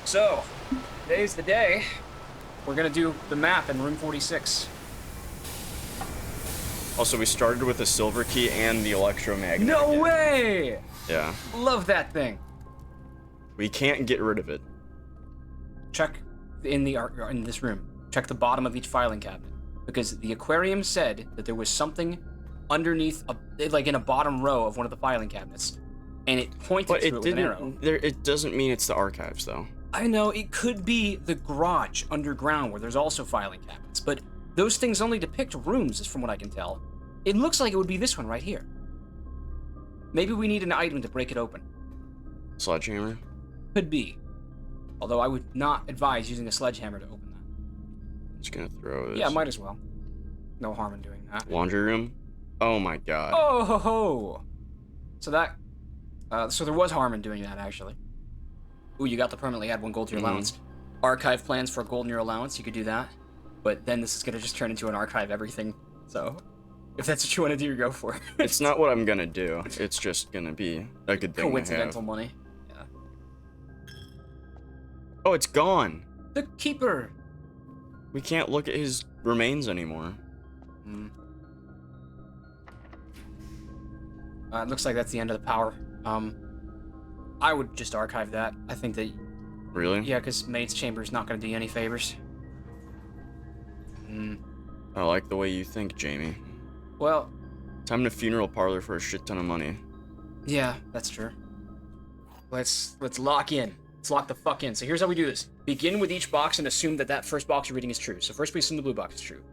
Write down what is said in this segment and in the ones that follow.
So, today's the day. We're gonna do the map in room 46. Also, we started with a silver key and the electromagnet. No way! Yeah. Love that thing. We can't get rid of it. Check in this room. Check the bottom of each filing cabinet, because the aquarium said that there was something underneath, like in a bottom row of one of the filing cabinets, and it pointed to it with an arrow. It doesn't mean it's the archives, though. I know, it could be the garage underground where there's also filing cabinets, but those things only depict rooms, from what I can tell. It looks like it would be this one right here. Maybe we need an item to break it open. Sledgehammer? Could be. Although I would not advise using a sledgehammer to open that. Just gonna throw this. Yeah, might as well. No harm in doing that. Laundry room? Oh my god. Oh ho ho! So that, so there was harm in doing that, actually. Ooh, you got to permanently add 1 gold to your allowance. Archive plans for a gold in your allowance, you could do that. But then this is gonna just turn into an archive everything, so if that's what you want to do, go for it. It's not what I'm gonna do. It's just gonna be a good thing Coincidental to have. money. Yeah. Oh, it's gone. The keeper. We can't look at his remains anymore. It looks like that's the end of the power. I would just archive that. I think that... Really? Yeah, because Maid's Chamber's not going to do you any favors. I like the way you think, Jamie. Well... Time to funeral parlor for a shit ton of money. Yeah, that's true. Let's lock in. Let's lock the fuck in. So here's how we do this. Begin with each box and assume that that first box you're reading is true. So first we assume the blue box is true.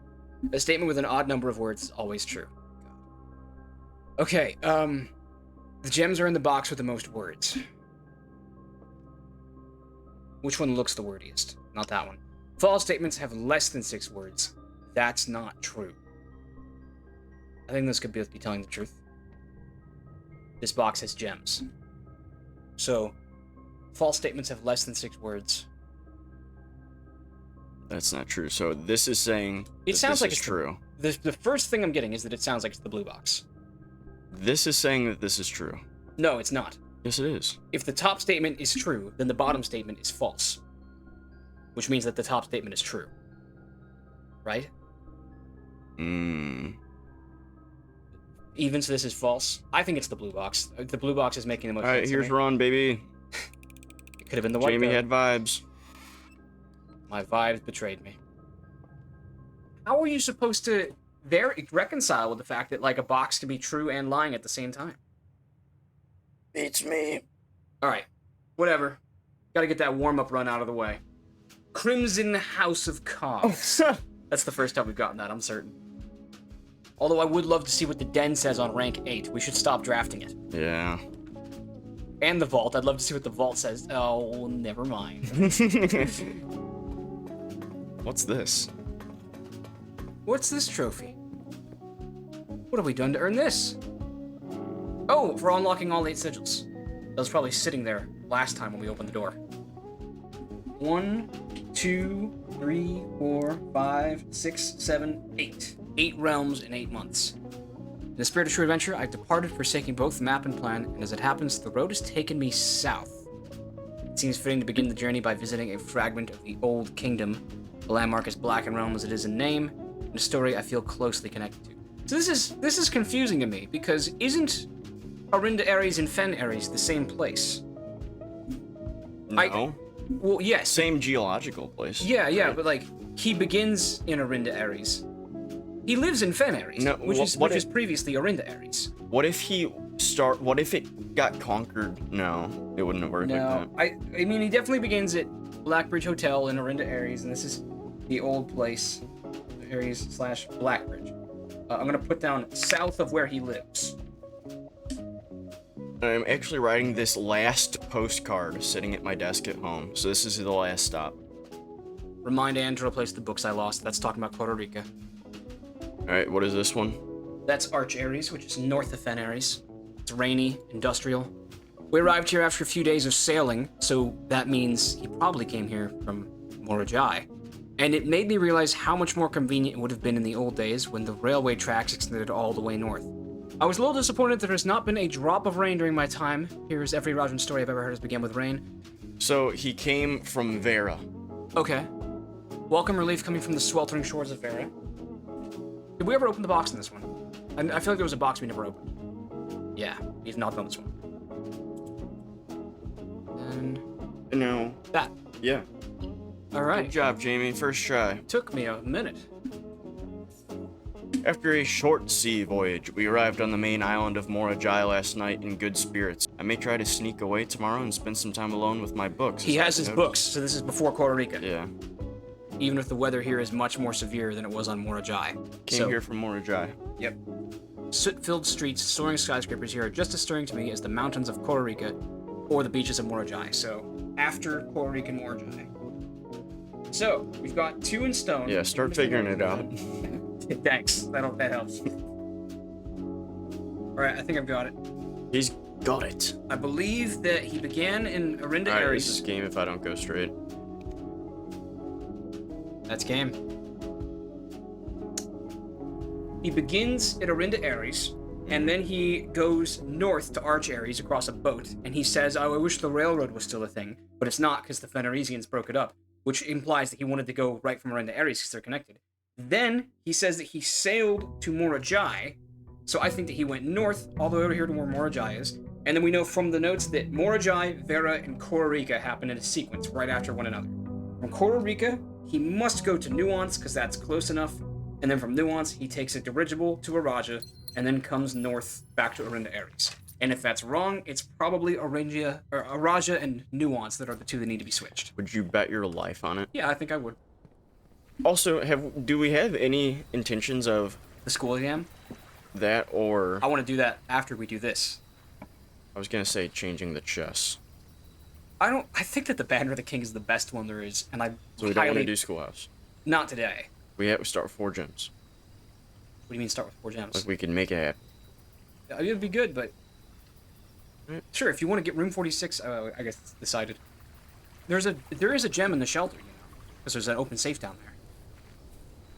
A statement with an odd number of words is always true. Okay, the gems are in the box with the most words. Which one looks the wordiest? Not that one. False statements have less than 6 words. That's not true. I think this could be telling the truth. This box has gems. So, false statements have less than 6 words. That's not true. So this is saying It sounds like it's true. The first thing I'm getting is that it sounds like it's the blue box. This is saying that this is true. No, it's not. Yes, it is. If the top statement is true, then the bottom statement is false. Which means that the top statement is true. Right? Mmm. Even so this is false? I think it's the blue box. The blue box is making the most sense. Alright, here's to me. Ron, baby. It could have been the white Jamie guy. had vibes. My vibes betrayed me. How are you supposed to reconcile with the fact that, like, a box can be true and lying at the same time? It's me. Alright. Whatever. Gotta get that warm-up run out of the way. Crimson House of Cogs. That's the first time we've gotten that, I'm certain. Although I would love to see what the Den says on rank 8. We should stop drafting it. Yeah. And the Vault. I'd love to see what the Vault says. Oh, never mind. What's this? What's this trophy? What have we done to earn this? Oh, for unlocking all 8 sigils. That was probably sitting there last time when we opened the door. 1, 2, 3, 4, 5, 6, 7, 8. 8 realms in 8 months. In the spirit of true adventure, I've departed, forsaking both the map and plan, and as it happens, the road has taken me south. It seems fitting to begin the journey by visiting a fragment of the Old Kingdom, a landmark as black and realm as it is in name, and a story I feel closely connected to. So this is confusing to me, because isn't Arinda Ares and Fen Ares the same place? No. Well, yes. Same geological place. Yeah, right? but like, he begins in Arinda Ares. He lives in Fen Ares, No, which is previously Arinda Ares. What if what if it got conquered? No, it wouldn't have worked No, like I mean, he definitely begins at Blackbridge Hotel in Arinda Ares, and this is the old place, Ares/Blackbridge. I'm gonna put down south of where he lives. that. I'm actually writing this last postcard sitting at my desk at home, so this is the last stop. Remind Anne to replace the books I lost. That's talking about Puerto Rico. Alright, what is this one? That's Arch Ares, which is north of Fen Ares. It's rainy, industrial. We arrived here after a few days of sailing, so that means he probably came here from Morajai. And it made me realize how much more convenient it would have been in the old days when the railway tracks extended all the way north. I was a little disappointed there has not been a drop of rain during my time here, as every Rajan story I've ever heard has begun with rain. So he came from Vera. Okay. Welcome relief coming from the sweltering shores of Vera. Did we ever open the box in this one? I feel like there was a box we never opened. Yeah, we've not done this one. And No. that. Yeah. All right. Good job, Jamie. First try. Took me a minute. After a short sea voyage, we arrived on the main island of Morajai last night in good spirits. I may try to sneak away tomorrow and spend some time alone with my books. He has his books, so this is before Costa Rica. Yeah. Even if the weather here is much more severe than it was on Morajai. Came here from Morajai. Yep. Soot-filled streets, soaring skyscrapers here are just as stirring to me as the mountains of Costa Rica or the beaches of Morajai. So, after Costa Rica and Morajai. So, we've got 2 in stone. Yeah, start figuring it out. Thanks. That helps. Alright, I think I've got it. He's got it. I believe that he began in Arinda Alright, Ares. this is game if I don't go straight. That's game. He begins at Arinda Ares, and then he goes north to Arch Ares across a boat, and he says, oh, I wish the railroad was still a thing, but it's not because the Fenarisians broke it up, which implies that he wanted to go right from Arinda Ares because they're connected. Then he says that he sailed to Morajai, so I think that he went north all the way over here to where Morajai is, and then we know from the notes that Morajai, Vera, and Costa Rica happen in a sequence right after one another. From Costa Rica, he must go to Nuance because that's close enough, and then from Nuance, he takes a dirigible to Araja, and then comes north back to Arinda Ares. And if that's wrong, it's probably Araja and Nuance that are the 2 that need to be switched. Would you bet your life on it? Yeah, I think I would. Also, do we have any intentions of The school exam? that, or I want to do that after we do this. I was gonna say changing the chess. I think that the Banner of the King is the best one there is, and I So we don't want to do schoolhouse. Not today. We have to start with 4 gems. What do you mean start with 4 gems? Like we can make it happen. Yeah, it'd be good, but... Right. Sure, if you want to get room 46, I guess it's decided. There is a gem in the shelter, you know, because there's an open safe down there.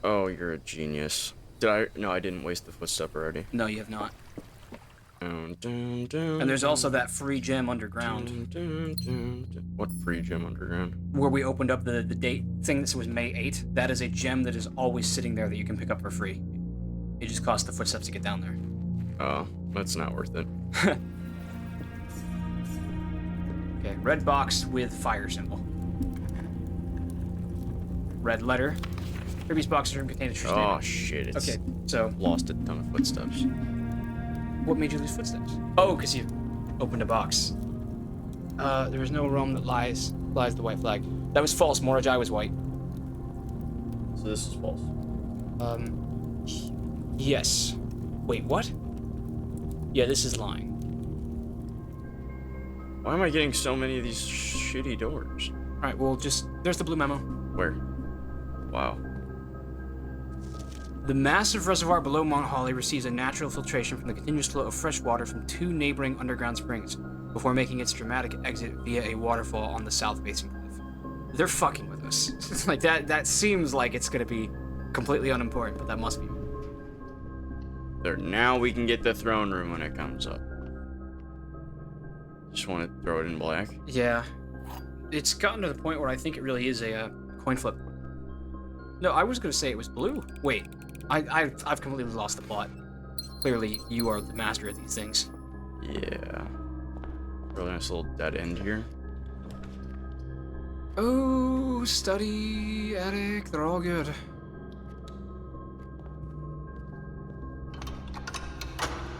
Oh, you're a genius. Did I? No, I didn't waste the footstep already. No, you have not. Dun, dun, dun, And there's also that free gem underground, dun, dun, dun, dun. What free gem underground? where we opened up the date thing that was May 8th. That is a gem that is always sitting there that you can pick up for free. It just costs the footsteps to get down there. Oh, that's not worth it. Okay, red box with fire symbol. Red letter. Previous box room contained a true Oh statement. shit! It's Okay, so lost a ton of footsteps. what made you lose footsteps? Oh, because you opened a box. There is no realm that flies the white flag. That was false. Morajai was white. So this is false. Yes. Wait, what? Yeah, this is lying. Why am I getting so many of these shitty doors? Alright, well, there's the blue memo. Where? Wow. The massive reservoir below Mount Holly receives a natural filtration from the continuous flow of fresh water from 2 neighboring underground springs before making its dramatic exit via a waterfall on the south-facing cliff. They're fucking with us. Like, that seems like it's gonna be completely unimportant, but that must be. There. Now we can get the throne room when it comes up. Just want to throw it in black. Yeah. It's gotten to the point where I think it really is a coin flip. No, I was gonna say it was blue. Wait. I've completely lost the plot. Clearly, you are the master of these things. Yeah. Really nice little dead end here. Oh, study, attic, they're all good.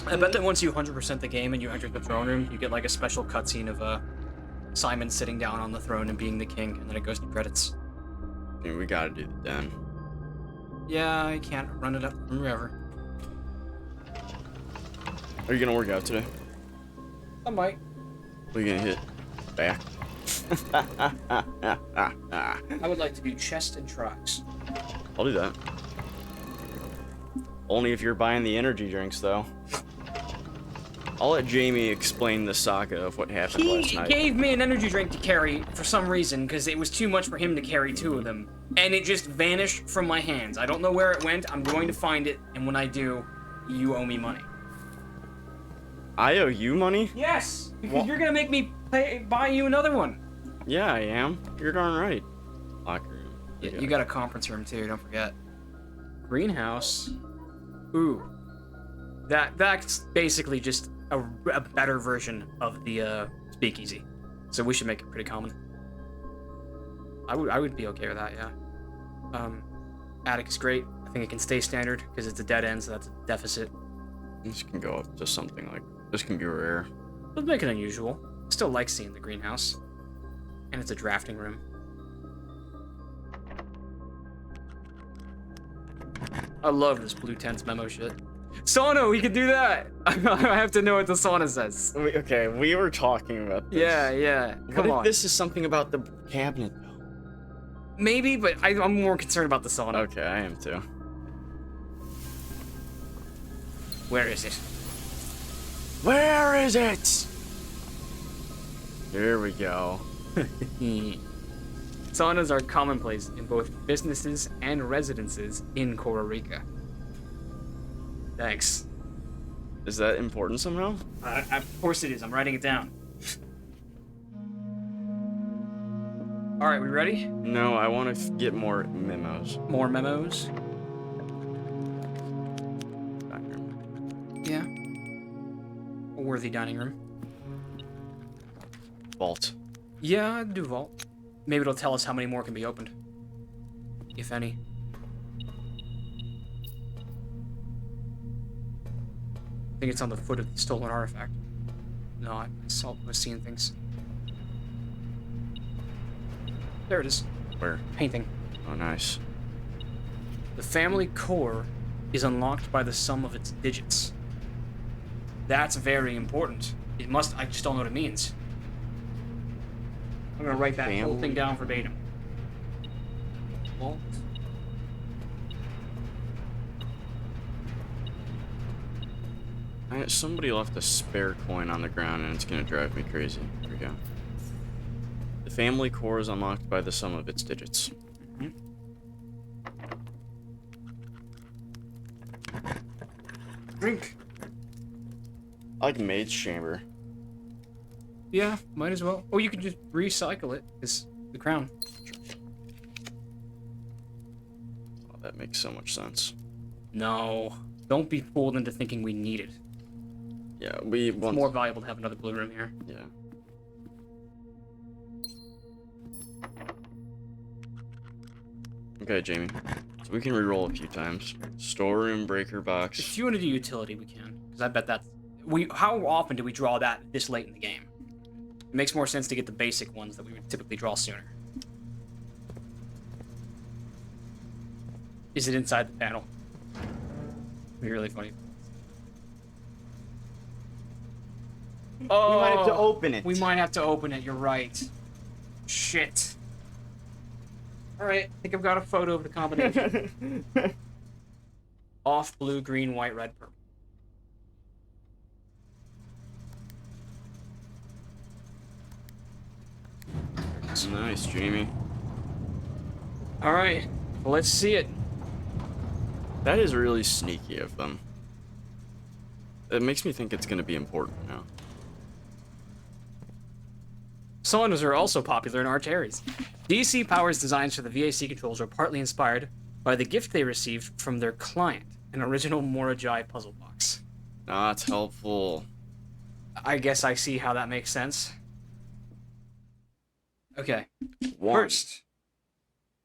I bet that once you 100% the game and you enter the throne room, you get like a special cutscene of Simon sitting down on the throne and being the king, and then it goes to credits. I mean, we gotta do the den. Yeah, I can't run it up from wherever. Are you gonna work out today? I might. Are you gonna hit back? I would like to do chest and triceps. I'll do that. Only if you're buying the energy drinks, though. I'll let Jamie explain the saga of what happened last He night. gave me an energy drink to carry for some reason, because it was too much for him to carry 2 of them. And it just vanished from my hands. I don't know where it went. I'm going to find it, and when I do, you owe me money. I owe you money? Yes! Because What? you're going to make me buy you another one. Yeah, I am. You're darn right. Locker room. Yeah, Okay. you got a conference room too. Don't forget. Greenhouse. Ooh, that's basically just a better version of the speakeasy. So we should make it pretty common. I would be okay with that. Yeah. Attic is great. I think it can stay standard because it's a dead end, so that's a deficit. This can go up to something like this can be rare. Let's make it unusual. Still like seeing the greenhouse, and it's a drafting room. I love this blue tents memo shit. Sauna, we could do that. I have to know what the sauna says. We were talking about this. Yeah. Come on. This is something about the cabinet, though? Maybe, but I'm more concerned about the sauna. Okay, I am too. Where is it? Where is it? Here we go. Saunas are commonplace in both businesses and residences in Costa Rica. Thanks. Is that important somehow? Of course it is. I'm writing it down. All right, we ready? No, I want to get more memos. More memos. Yeah. A worthy dining room. Vault. Yeah, I'd do vault. Maybe it'll tell us how many more can be opened. If any. I think it's on the foot of the stolen artifact. No, I was seeing things. There it is. Where? Painting. Oh, nice. The family core is unlocked by the sum of its digits. That's very important. It must. I just don't know what it means. I'm gonna write that whole thing down verbatim. Vault. Somebody left a spare coin on the ground and it's gonna drive me crazy. Here we go. The family core is unlocked by the sum of its digits. Mm-hmm. Drink. I like maid's chamber. Yeah, might as well. Oh, you can just recycle it. It's the crown. Oh, that makes so much sense. No. Don't be fooled into thinking we need it. Yeah, It's more valuable to have another blue room here. Yeah. Okay, Jamie. So we can reroll a few times. Storeroom, breaker box. If you want to do utility, we can. Because I bet that's... How often do we draw that this late in the game? It makes more sense to get the basic ones that we would typically draw sooner. Is it inside the panel? It'd be really funny. Oh, we might have to open it. We might have to open it, you're right. Shit. Alright, I think I've got a photo of the combination. Off, blue, green, white, red, purple. Nice, Jamie. Alright, let's see it. That is really sneaky of them. It makes me think it's going to be important now. Saunas are also popular in Arch Ares. DC Power's designs for the VAC controls are partly inspired by the gift they received from their client, an original Morajai puzzle box. Not helpful. I guess I see how that makes sense. Okay. One. First.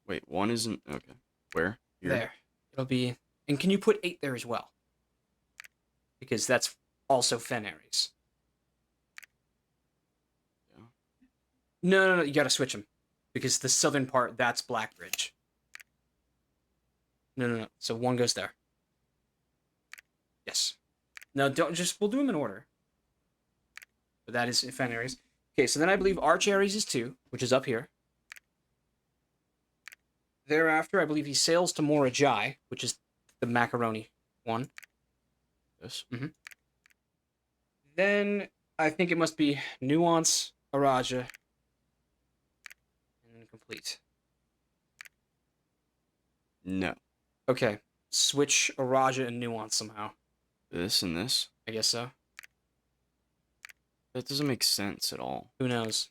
Wait, one isn't... Okay. Where? Here? There. It'll be... And can you put 8 there as well? Because that's also Fen Ares. Yeah. No, you gotta switch them. Because the southern part, that's Blackbridge. No. So 1 goes there. Yes. No, we'll do them in order. But that is Fen Ares. Okay, so then I believe Arch Ares is 2, which is up here. Thereafter, I believe he sails to Morajai, which is the macaroni one. This? Mm-hmm. Then I think it must be Nuance, Araja, and then complete. No. Okay, switch Araja and Nuance somehow. This and this? I guess so. That doesn't make sense at all. Who knows?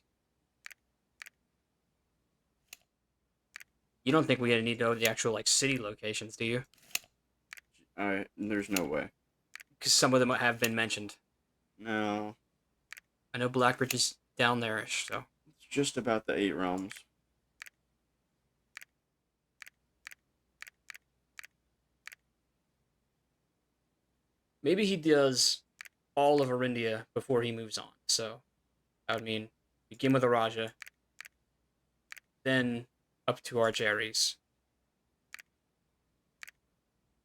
You don't think we need to know the actual like city locations, do you? There's no way. Because some of them have been mentioned. No. I know Blackbridge is down there-ish, so. It's just about the 8 realms. Maybe he does all of Arindia before he moves on. So, that would mean begin with Araja, then up to Argeries.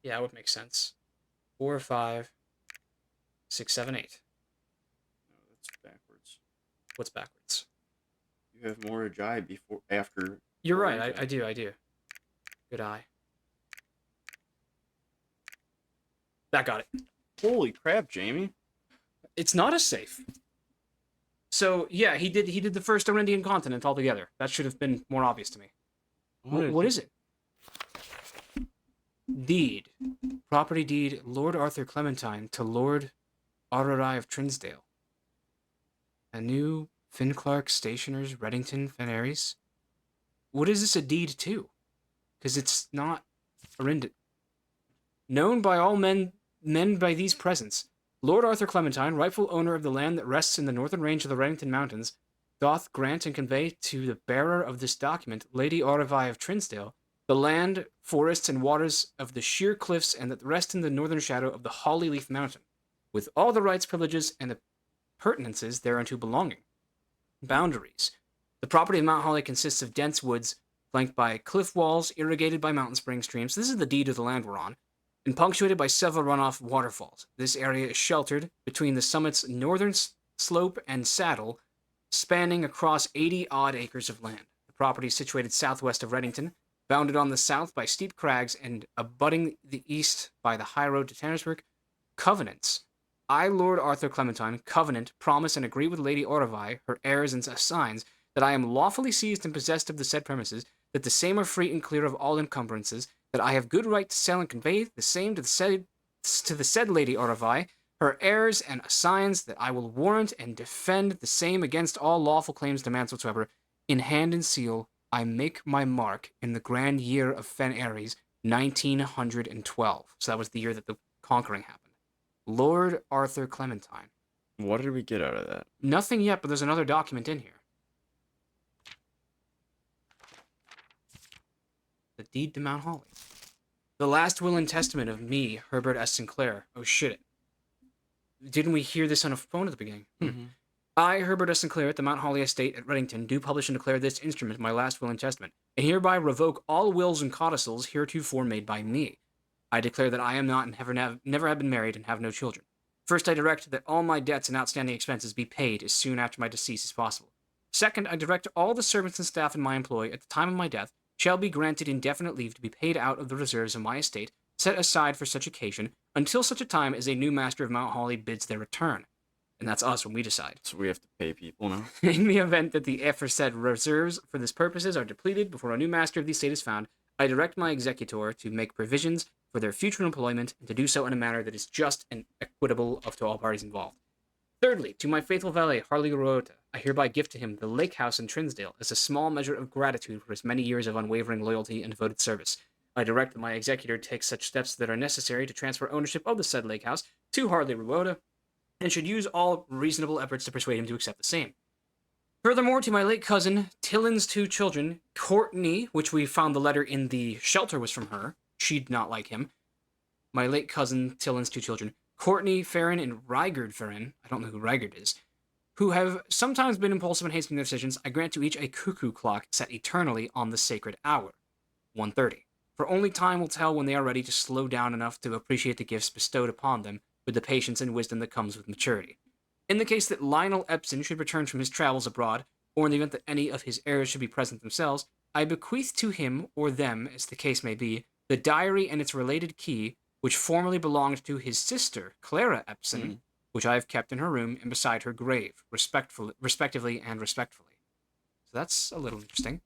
Yeah, that would make sense. 4, 5, 6, 7, 8. No, that's backwards. What's backwards? You have more Ajay after. You're right. I do. Good eye. That got it. Holy crap, Jamie! It's not as safe. So yeah, he did the first Arindian continent altogether. That should have been more obvious to me. What is it? Deed. Property deed, Lord Arthur Clementine to Lord Aurorai of Trinsdale. A new Finn Clark Stationers, Reddington, Fenaries. What is this a deed to? Because it's not Arinda. Known by all men by these presents, Lord Arthur Clementine, rightful owner of the land that rests in the northern range of the Reddington Mountains, doth grant and convey to the bearer of this document, Lady Aurorai of Trinsdale, the land, forests, and waters of the sheer cliffs and that rest in the northern shadow of the Hollyleaf Mountain, with all the rights, privileges, and the pertinences thereunto belonging. Boundaries. The property of Mount Holly consists of dense woods, flanked by cliff walls, irrigated by mountain spring streams. This is the deed of the land we're on, and punctuated by several runoff waterfalls. This area is sheltered between the summit's northern slope and saddle, spanning across 80-odd acres of land. The property is situated southwest of Reddington, bounded on the south by steep crags and abutting the east by the high road to Tannersburg. Covenants. I, Lord Arthur Clementine, covenant, promise, and agree with Lady Aurorai, her heirs and assigns, that I am lawfully seized and possessed of the said premises, that the same are free and clear of all encumbrances, that I have good right to sell and convey the same to the said Lady Aurorai, her heirs and assigns, that I will warrant and defend the same against all lawful claims, demands whatsoever. In hand and seal, I make my mark in the grand year of Fen Aries, 1912. So that was the year that the conquering happened. Lord Arthur Clementine. What did we get out of that? Nothing yet, but there's another document in here. The deed to Mount Holly. The last will and testament of me, Herbert S. Sinclair. Oh shit. Didn't we hear this on a phone at the beginning? Mm-hmm. I, Herbert S. Sinclair, at the Mount Holly Estate at Reddington, do publish and declare this instrument my last will and testament, and hereby revoke all wills and codicils heretofore made by me. I declare that I am not and never have been married and have no children. First, I direct that all my debts and outstanding expenses be paid as soon after my decease as possible. Second, I direct all the servants and staff in my employ at the time of my death shall be granted indefinite leave to be paid out of the reserves of my estate set aside for such occasion until such a time as a new master of Mount Holly bids their return. And that's us when we decide. So we have to pay people now? In the event that the aforesaid reserves for this purposes are depleted before a new master of the estate is found, I direct my executor to make provisions for their future employment and to do so in a manner that is just and equitable to all parties involved. Thirdly, to my faithful valet, Harley Rota, I hereby gift to him the lake house in Trinsdale as a small measure of gratitude for his many years of unwavering loyalty and devoted service. I direct that my executor take such steps that are necessary to transfer ownership of the said lake house to Harley Rota, and should use all reasonable efforts to persuade him to accept the same. Furthermore, to my late cousin, Tillin's 2 children, Courtney, which we found the letter in the shelter was from her. She'd not like him. My late cousin, Tillin's 2 children, Courtney Farron and Rygard Farron, I don't know who Rygard is, who have sometimes been impulsive and hasty in their decisions, I grant to each a cuckoo clock set eternally on the sacred hour, 1:30. For only time will tell when they are ready to slow down enough to appreciate the gifts bestowed upon them with the patience and wisdom that comes with maturity. In the case that Lionel Epson should return from his travels abroad, or in the event that any of his heirs should be present themselves, I bequeath to him, or them, as the case may be, the diary and its related key, which formerly belonged to his sister, Clara Epson, which I have kept in her room and beside her grave, respectively and respectfully. So that's a little interesting.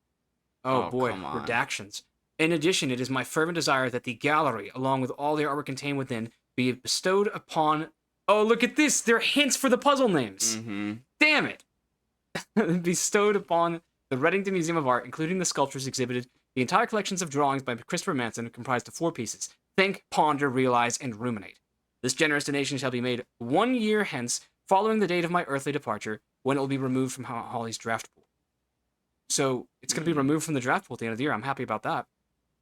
Oh boy, redactions. In addition, it is my fervent desire that the gallery, along with all the artwork contained within, be bestowed upon... Oh, look at this! They're hints for the puzzle names! Mm-hmm. Damn it! Bestowed upon the Reddington Museum of Art, including the sculptures exhibited The entire collections of drawings by Christopher Manson comprised of 4 pieces. Think, ponder, realize, and ruminate. This generous donation shall be made 1 year hence, following the date of my earthly departure, when it will be removed from Holly's draft pool. So, it's going to be removed from the draft pool at the end of the year. I'm happy about that.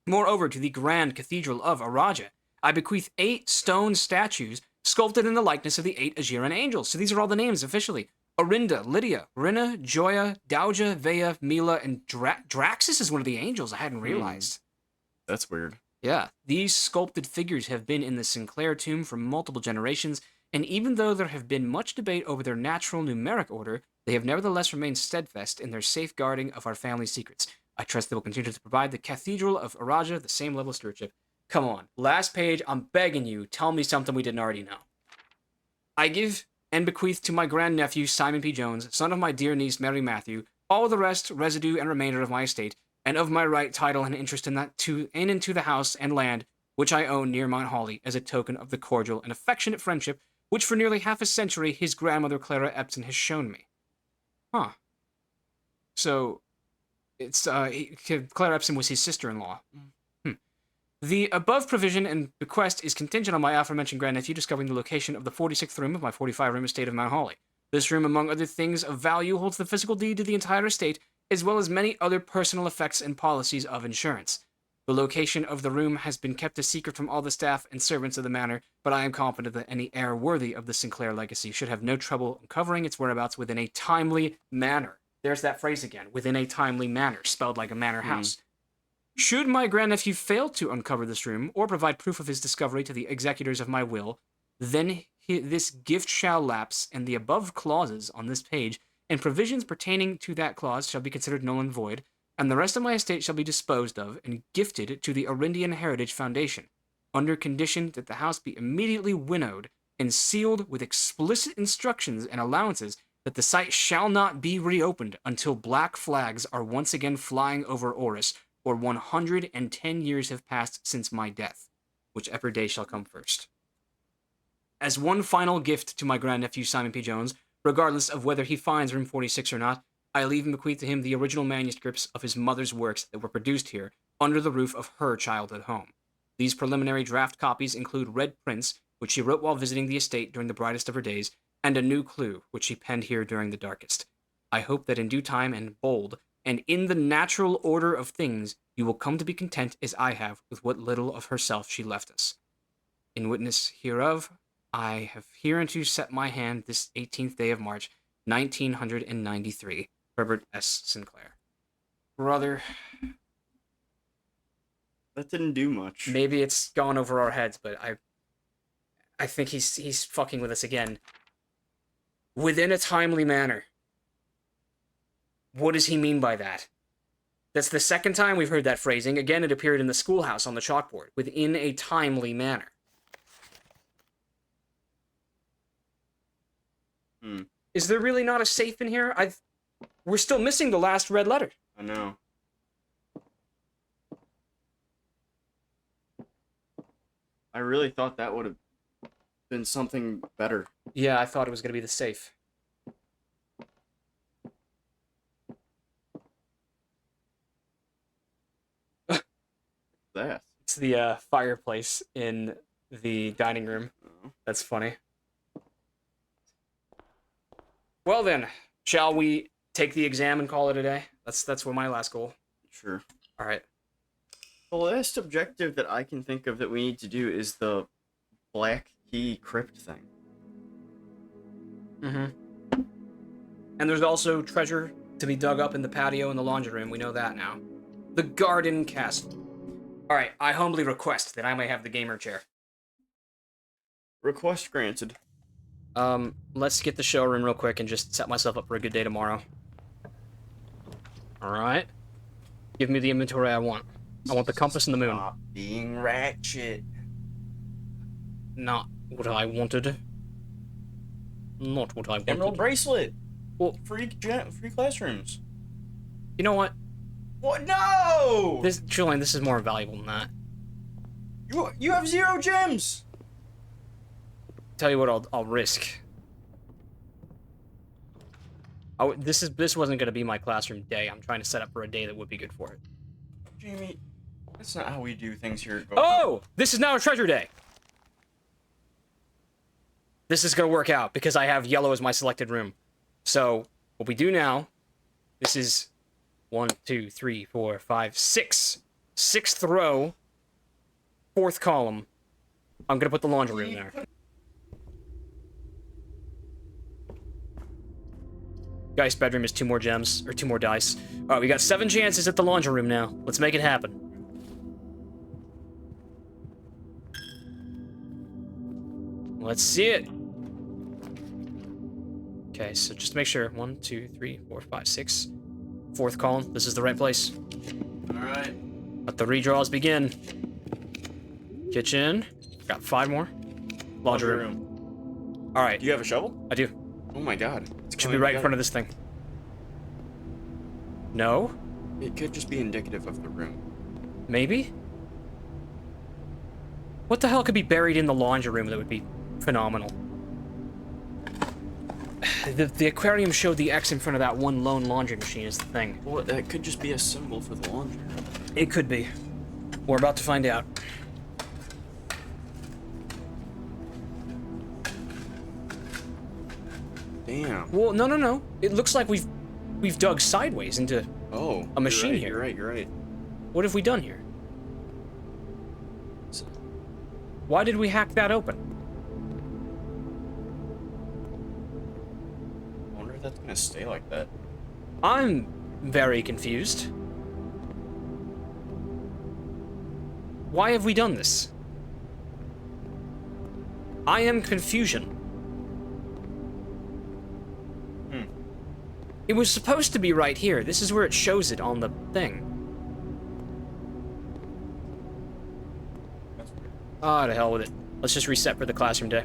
Moreover, to the Grand Cathedral of Araja, I bequeath 8 stone statues sculpted in the likeness of the 8 Ajiran angels. So these are all the names officially. Orinda, Lydia, Rina, Joya, Dauja, Vea, Mila, and Draxus is one of the angels. I hadn't realized. That's weird. Yeah, these sculpted figures have been in the Sinclair tomb for multiple generations, and even though there have been much debate over their natural numeric order, they have nevertheless remained steadfast in their safeguarding of our family secrets. I trust they will continue to provide the Cathedral of Araja the same level of stewardship. Come on, last page, I'm begging you, tell me something we didn't already know. I give and bequeath to my grandnephew, Simon P. Jones, son of my dear niece, Mary Matthew, all the rest, residue, and remainder of my estate, and of my right, title, and interest in that and into the house and land which I own near Mount Holly, as a token of the cordial and affectionate friendship which for nearly half a century his grandmother Clara Epson has shown me. Huh. So, it's, Clara Epson was his sister-in-law. The above provision and bequest is contingent on my aforementioned grandnephew discovering the location of the 46th room of my 45-room estate of Mount Holly. This room, among other things of value, holds the physical deed to the entire estate, as well as many other personal effects and policies of insurance. The location of the room has been kept a secret from all the staff and servants of the manor, but I am confident that any heir worthy of the Sinclair legacy should have no trouble uncovering its whereabouts within a timely manner. There's that phrase again, within a timely manner, spelled like a manor house. Should my grandnephew fail to uncover this room, or provide proof of his discovery to the executors of my will, then this gift shall lapse, and the above clauses on this page, and provisions pertaining to that clause, shall be considered null and void, and the rest of my estate shall be disposed of and gifted to the Arindian Heritage Foundation, under condition that the house be immediately winnowed and sealed with explicit instructions and allowances that the site shall not be reopened until black flags are once again flying over Oris, or 110 years have passed since my death, whichever day shall come first. As one final gift to my grandnephew Simon P. Jones, regardless of whether he finds room 46 or not, I leave and bequeath to him the original manuscripts of his mother's works that were produced here, under the roof of her childhood home. These preliminary draft copies include Red Prince, which she wrote while visiting the estate during the brightest of her days, and A New Clue, which she penned here during the darkest. I hope that in due time and bold, and in the natural order of things, you will come to be content as I have with what little of herself she left us. In witness hereof, I have hereunto set my hand this 18th day of March, 1993. Herbert S. Sinclair. Brother. That didn't do much. Maybe it's gone over our heads, but I think he's fucking with us again. Within a timely manner. What does he mean by that? That's the second time we've heard that phrasing. Again, it appeared in the schoolhouse on the chalkboard. Within a timely manner. Is there really not a safe in here? We're still missing the last red letter. I know. I really thought that would have been something better. Yeah, I thought it was going to be the safe. That. It's the fireplace in the dining room. Oh. That's funny. Well then, shall we take the exam and call it a day? That's my last goal. Sure. All right. The last objective that I can think of that we need to do is the Black Key Crypt thing. Mm-hmm. And there's also treasure to be dug up in the patio and the laundry room. We know that now. The Garden Castle. All right, I humbly request that I may have the gamer chair. Request granted. Let's get the showroom real quick and just set myself up for a good day tomorrow. All right. Give me the inventory I want. I want the compass and the moon. Stop being ratchet. Not what I wanted. Not what I wanted. Emerald bracelet. Well, free classrooms. You know what? What? No! Julian, this is more valuable than that. You have 0 gems. Tell you what, I'll risk. This wasn't gonna be my classroom day. I'm trying to set up for a day that would be good for it. Jamie, that's not how we do things here at Go. Oh! This is now a treasure day! This is gonna work out, because I have yellow as my selected room. So, what we do now, this is 1, 2, 3, 4, 5, 6. 6th row, 4th column. I'm gonna put the laundry room there. Guy's bedroom is 2 more gems, or 2 more dice. Alright, we got 7 chances at the laundry room now. Let's make it happen. Let's see it. Okay, so just make sure. 1, 2, 3, 4, 5, 6. 4th column. This is the right place. Alright. Let the redraws begin. Kitchen. Got 5 more. Laundry room. Alright. Do you have a shovel? I do. Oh my god. It should be right in front of this thing. No? It could just be indicative of the room. Maybe? What the hell could be buried in the laundry room that would be phenomenal? The aquarium showed the X in front of that one lone laundry machine is the thing. Well, that could just be a symbol for the laundry room. It could be. We're about to find out. Damn. Well, no. It looks like we've dug sideways into a machine here. You're right. What have we done here? Why did we hack that open? I wonder if that's gonna stay like that. I'm very confused. Why have we done this? I am confusion. It was supposed to be right here. This is where it shows it on the thing. Ah, to hell with it. Let's just reset for the classroom day.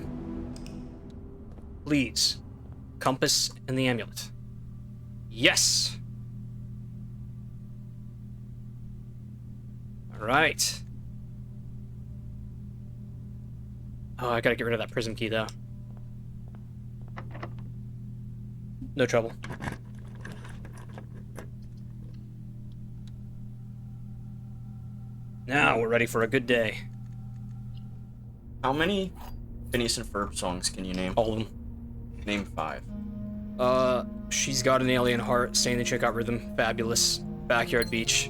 Please. Compass and the amulet. Yes! Alright. Oh, I gotta get rid of that prism key, though. No trouble. Now we're ready for a good day. How many Phineas and Ferb songs can you name? All of them. Name 5. She's Got an Alien Heart, Saying the Chick Got Rhythm, Fabulous, Backyard Beach,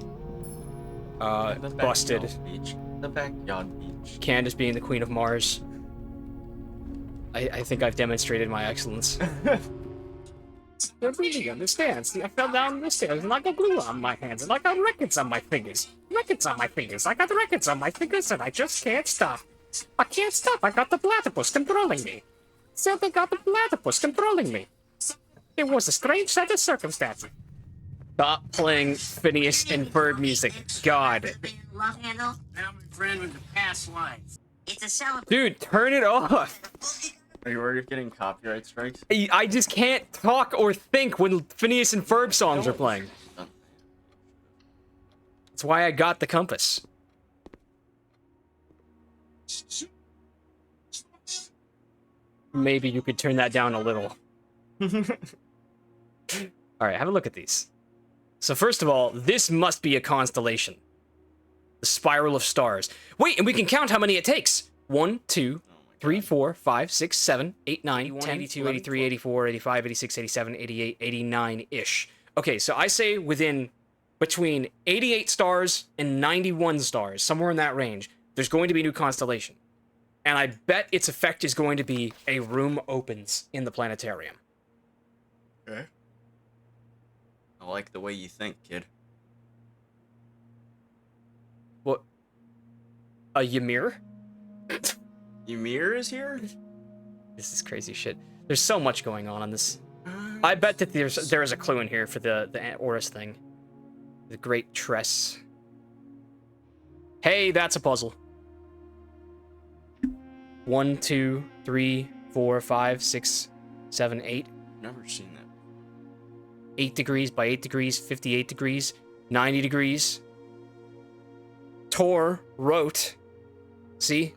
The Busted, Backyard Beach. The Backyard Beach. Candace being the Queen of Mars. I think I've demonstrated my excellence. Nobody understands. I fell down the stairs and I got glue on my hands and I got records on my fingers. Records on my fingers. I got records on my fingers and I just can't stop. I can't stop. I got the platypus controlling me. Said they got the platypus controlling me. It was a strange set of circumstances. Stop playing Phineas and Ferb music. God. Love handle? Now my friend with the past life. It's a celebration. Dude, turn it off. Are you worried of getting copyright strikes? I just can't talk or think when Phineas and Ferb songs are playing. That's why I got the compass. Maybe you could turn that down a little. Alright, have a look at these. So first of all, this must be a constellation. The spiral of stars. Wait, and we can count how many it takes. 1, 2, 3, 4, 5, 6, 7, 8, 9, 10, 82, 83, 84, 85, 86, 87, 88, 89-ish. Okay, so I say between 88 stars and 91 stars, somewhere in that range, there's going to be a new constellation. And I bet its effect is going to be a room opens in the planetarium. Okay. I like the way you think, kid. What? A Ymir? Ymir is here? This is crazy shit. There's so much going on this. I bet that there is a clue in here for the Oris thing. The Great Tress. Hey, that's a puzzle. 1, 2, 3, 4, 5, 6, 7, 8. Never seen that. 8 degrees by 8 degrees, 58 degrees, 90 degrees. Tor wrote. See?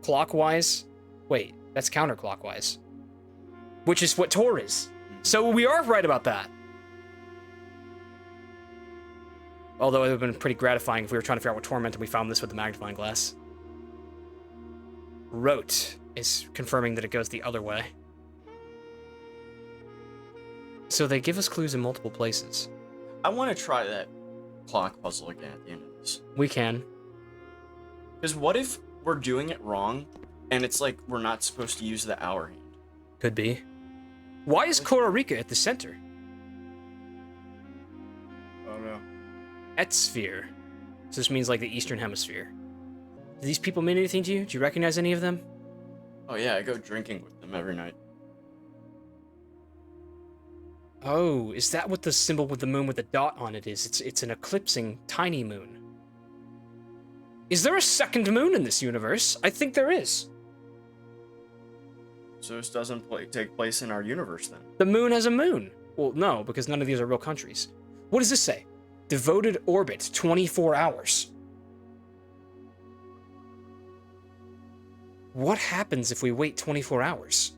Clockwise. Wait, that's counterclockwise. Which is what Tor is. So we are right about that. Although it would have been pretty gratifying if we were trying to figure out what torment and we found this with the magnifying glass. Rote is confirming that it goes the other way. So they give us clues in multiple places. I want to try that clock puzzle again at the end of this. We can. Because what if we're doing it wrong, and it's like we're not supposed to use the hour hand? Could be. Why is Costa Rica at the center? Oh no. Etsphere. So this means like the Eastern Hemisphere. Do these people mean anything to you? Do you recognize any of them? Oh yeah, I go drinking with them every night. Oh, is that what the symbol with the moon with the dot on it is? It's an eclipsing tiny moon. Is there a second moon in this universe? I think there is. So this doesn't take place in our universe then? The moon has a moon. Well, no, because none of these are real countries. What does this say? Devoted orbit, 24 hours. What happens if we wait 24 hours?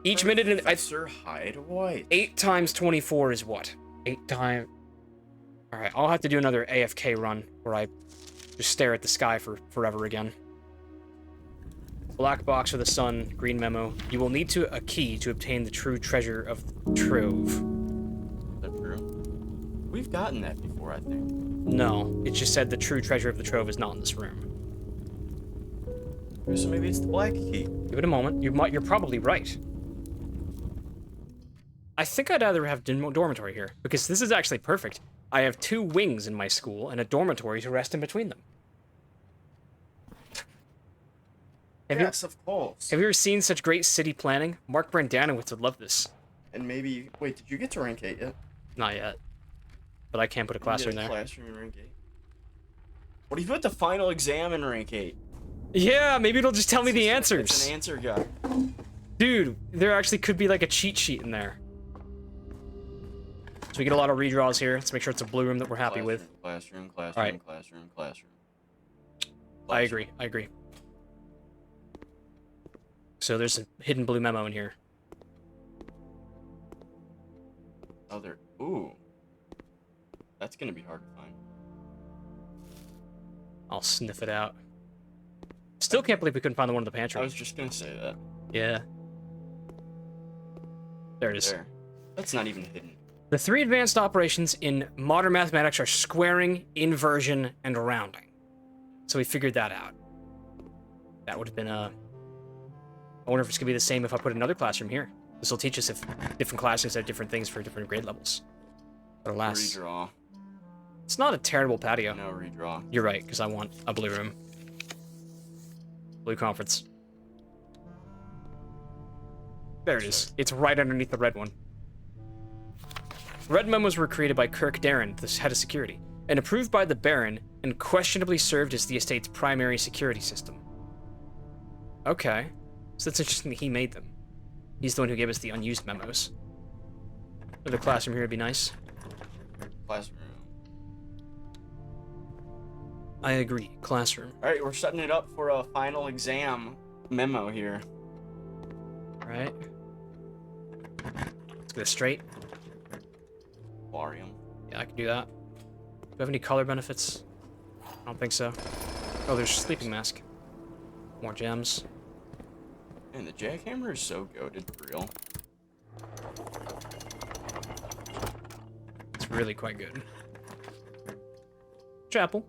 Each minute and... Professor Hyde White. 8 times 24 is what? 8 times... Alright, I'll have to do another AFK run where I just stare at the sky for forever again. Black box for the sun, green memo. You will need a key to obtain the true treasure of the trove. Is that true? We've gotten that before, I think. No, it just said the true treasure of the trove is not in this room. So maybe it's the black key. Give it a moment. You're probably right. I think I'd rather have dormitory here, because this is actually perfect. I have 2 wings in my school and a dormitory to rest in between them. Yes, of course. Have you ever seen such great city planning? Mark Brandanowitz would love this. And maybe... Wait, did you get to rank 8 yet? Not yet. But I can't put a classroom there. Classroom in rank 8? What if you put the final exam in rank 8? Yeah, maybe it'll just tell me the answers. It's an answer guide. Dude, there actually could be like a cheat sheet in there. So we get a lot of redraws here. Let's make sure it's a blue room that we're happy with. Classroom. Right. Classroom. I agree. So there's a hidden blue memo in here. Oh, there. Ooh. That's gonna be hard to find. I'll sniff it out. Still can't believe we couldn't find the one in the pantry. I was just gonna say that. Yeah. There it is. There. That's not even hidden. The 3 advanced operations in modern mathematics are squaring, inversion, and rounding. So we figured that out. That would have been a... I wonder if it's going to be the same if I put another classroom here. This will teach us if different classrooms have different things for different grade levels. But alas... Redraw. It's not a terrible patio. No redraw. You're right, because I want a blue room. Blue conference. There it is. It's right underneath the red one. Red memos were created by Kirk Darren, the head of security, and approved by the Baron, and questionably served as the estate's primary security system. Okay. So that's interesting that he made them. He's the one who gave us the unused memos. Another classroom here would be nice. Classroom. I agree. Classroom. Alright, we're setting it up for a final exam memo here. Right. Let's go straight. Aquarium. Yeah, I can do that. Do we have any color benefits? I don't think so. Oh, there's sleeping mask. More gems. Man, the jackhammer is so goated for real. It's really quite good. Chapel.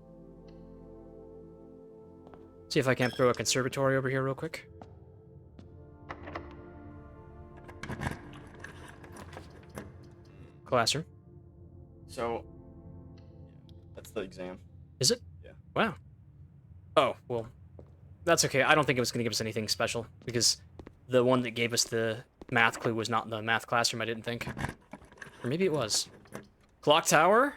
See if I can't throw a conservatory over here real quick. Classroom. So, that's the exam. Is it? Yeah. Wow. Oh, well, that's okay. I don't think it was going to give us anything special, because the one that gave us the math clue was not in the math classroom, I didn't think. Or maybe it was. Clock tower?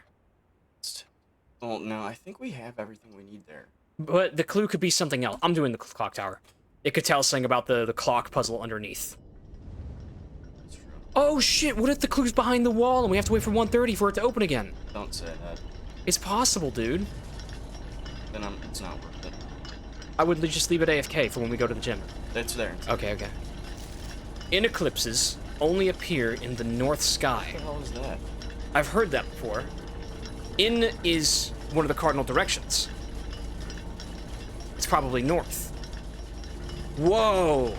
Well, no, I think we have everything we need there. But the clue could be something else. I'm doing the clock tower. It could tell us something about the clock puzzle underneath. That's true. Oh shit, what if the clue's behind the wall and we have to wait for 1:30 for it to open again? Don't say that. It's possible, dude. Then it's not worth it. I would just leave it AFK for when we go to the gym. It's there. Okay. In eclipses only appear in the north sky. What the hell is that? I've heard that before. In is one of the cardinal directions. It's probably north. Whoa!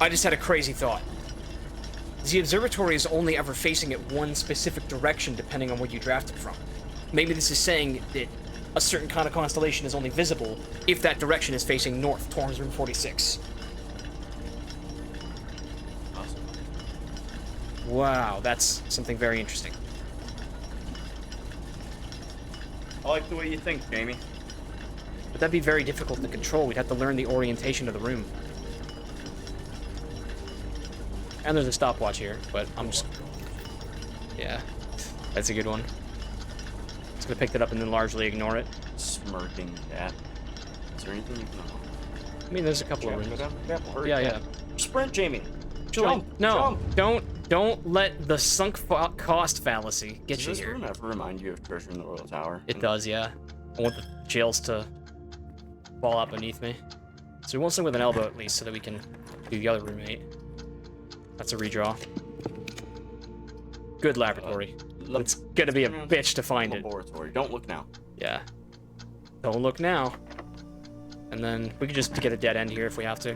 I just had a crazy thought. The observatory is only ever facing it one specific direction depending on where you draft it from. Maybe this is saying that a certain kind of constellation is only visible if that direction is facing north, 446. Awesome. Wow, that's something very interesting. I like the way you think, Jamie. But that'd be very difficult to control. We'd have to learn the orientation of the room. And there's a stopwatch here, but I'm just... Yeah, that's a good one. Just gonna pick that up and then largely ignore it. Smirking cat. Is there anything you can... I mean, there's a couple of rooms. Yeah. Sprint, Jamie. Julian, Jump, no, jump. don't let the sunk cost fallacy get you Does this here. room ever remind you of Treasure in the Royal Tower? It does, yeah. I want the jails to fall out beneath me. So we want something with an elbow at least so that we can do the other roommate. That's a redraw. Good laboratory. It's gonna be a bitch to find it. Laboratory. Don't look now. Yeah. Don't look now. And then we could just get a dead end here if we have to.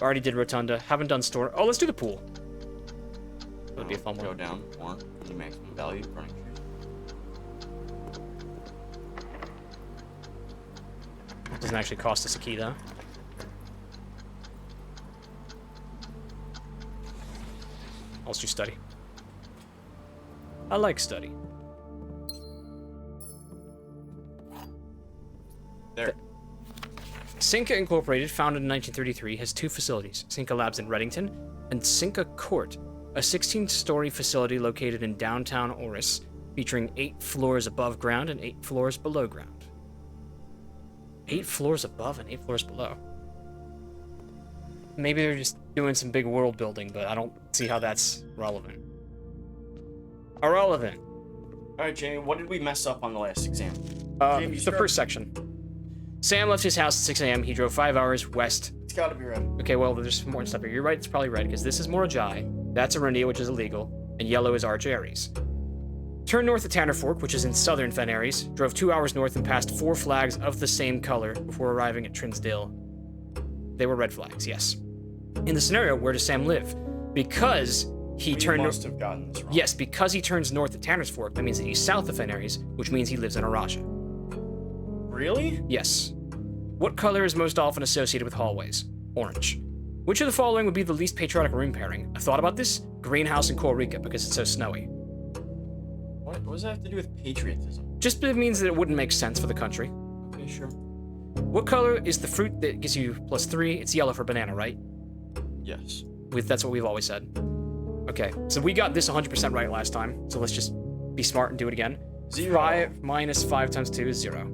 Already did Rotunda. Haven't done store. Oh, let's do the pool. That'd be a fun one. Go down more for the maximum value running through. Doesn't actually cost us a key though. Let's do study. I like study. There. Cinca Incorporated, founded in 1933, has two facilities, Cinca Labs in Reddington and Cinca Court, a 16-story facility located in downtown Oris, featuring 8 floors above ground and 8 floors below ground. 8 floors above and 8 floors below. Maybe they're just doing some big world building, but I don't see how that's relevant. Irrelevant. Alright, Jamie, what did we mess up on the last exam? Jamie, The first section. Sam left his house at 6 a.m. He drove 5 hours west. It's gotta be red. Okay, well, there's more stuff here. You're right, it's probably red, because this is Morajai, that's Arendia, which is illegal, and yellow is Arch Aries. Turned north at Tanner Fork, which is in southern Fen Aries, drove 2 hours north and passed 4 flags of the same color before arriving at Trinsdale. They were red flags, yes. In the scenario, where does Sam live? Because he turned... must have gotten this wrong. Yes, because he turns north at Tanner's Fork, that means that he's south of Fen Aries, which means he lives in Araja. Really? Yes. What color is most often associated with hallways? Orange. Which of the following would be the least patriotic room pairing? I thought about this. Greenhouse and Coral Rica, because it's so snowy. What does that have to do with patriotism? Just it means that it wouldn't make sense for the country. Okay, sure. What color is the fruit that gives you +3? It's yellow for banana, right? Yes. That's what we've always said. Okay, so we got this 100% right last time, so let's just be smart and do it again. 0. 5 minus 5 times 2 is 0.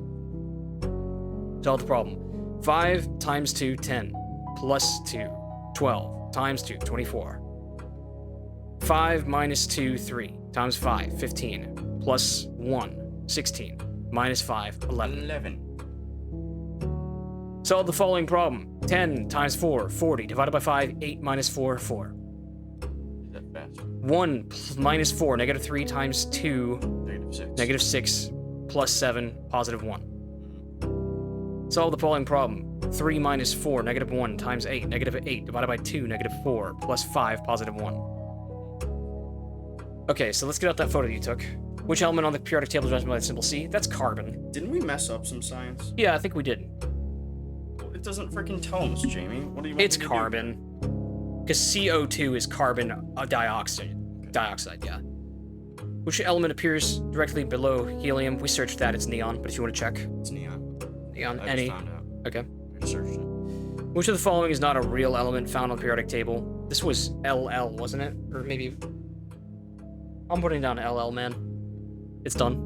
Solve the problem. 5 times 2, 10. Plus 2, 12. Times 2, 24. 5 minus 2, 3. Times 5, 15. Plus 1, 16. Minus 5, 11. 11. Solve the following problem. 10 times 4, 40. Divided by 5, 8 minus 4, 4. Is that fast? 1 minus 4, negative 3 times 2, -6. negative 6, plus 7, positive 1. Solve the following problem. 3 minus 4, negative 1, times 8, negative 8, divided by 2, negative 4, plus 5, positive 1. Okay, so let's get out that photo you took. Which element on the periodic table is represented by the symbol C? That's carbon. Didn't we mess up some science? Yeah, I think we did. It doesn't freaking tell us, Jamie. What do you want It's me to carbon. Because CO2 is carbon dioxide. Dioxide, yeah. Which element appears directly below helium? We searched that, it's neon, but if you want to check. do? It's neon. Neon, I any. just found out. Okay. I searched it. Which of the following is not a real element found on the periodic table? This was LL, wasn't it? Or maybe... I'm putting down LL, man. It's done.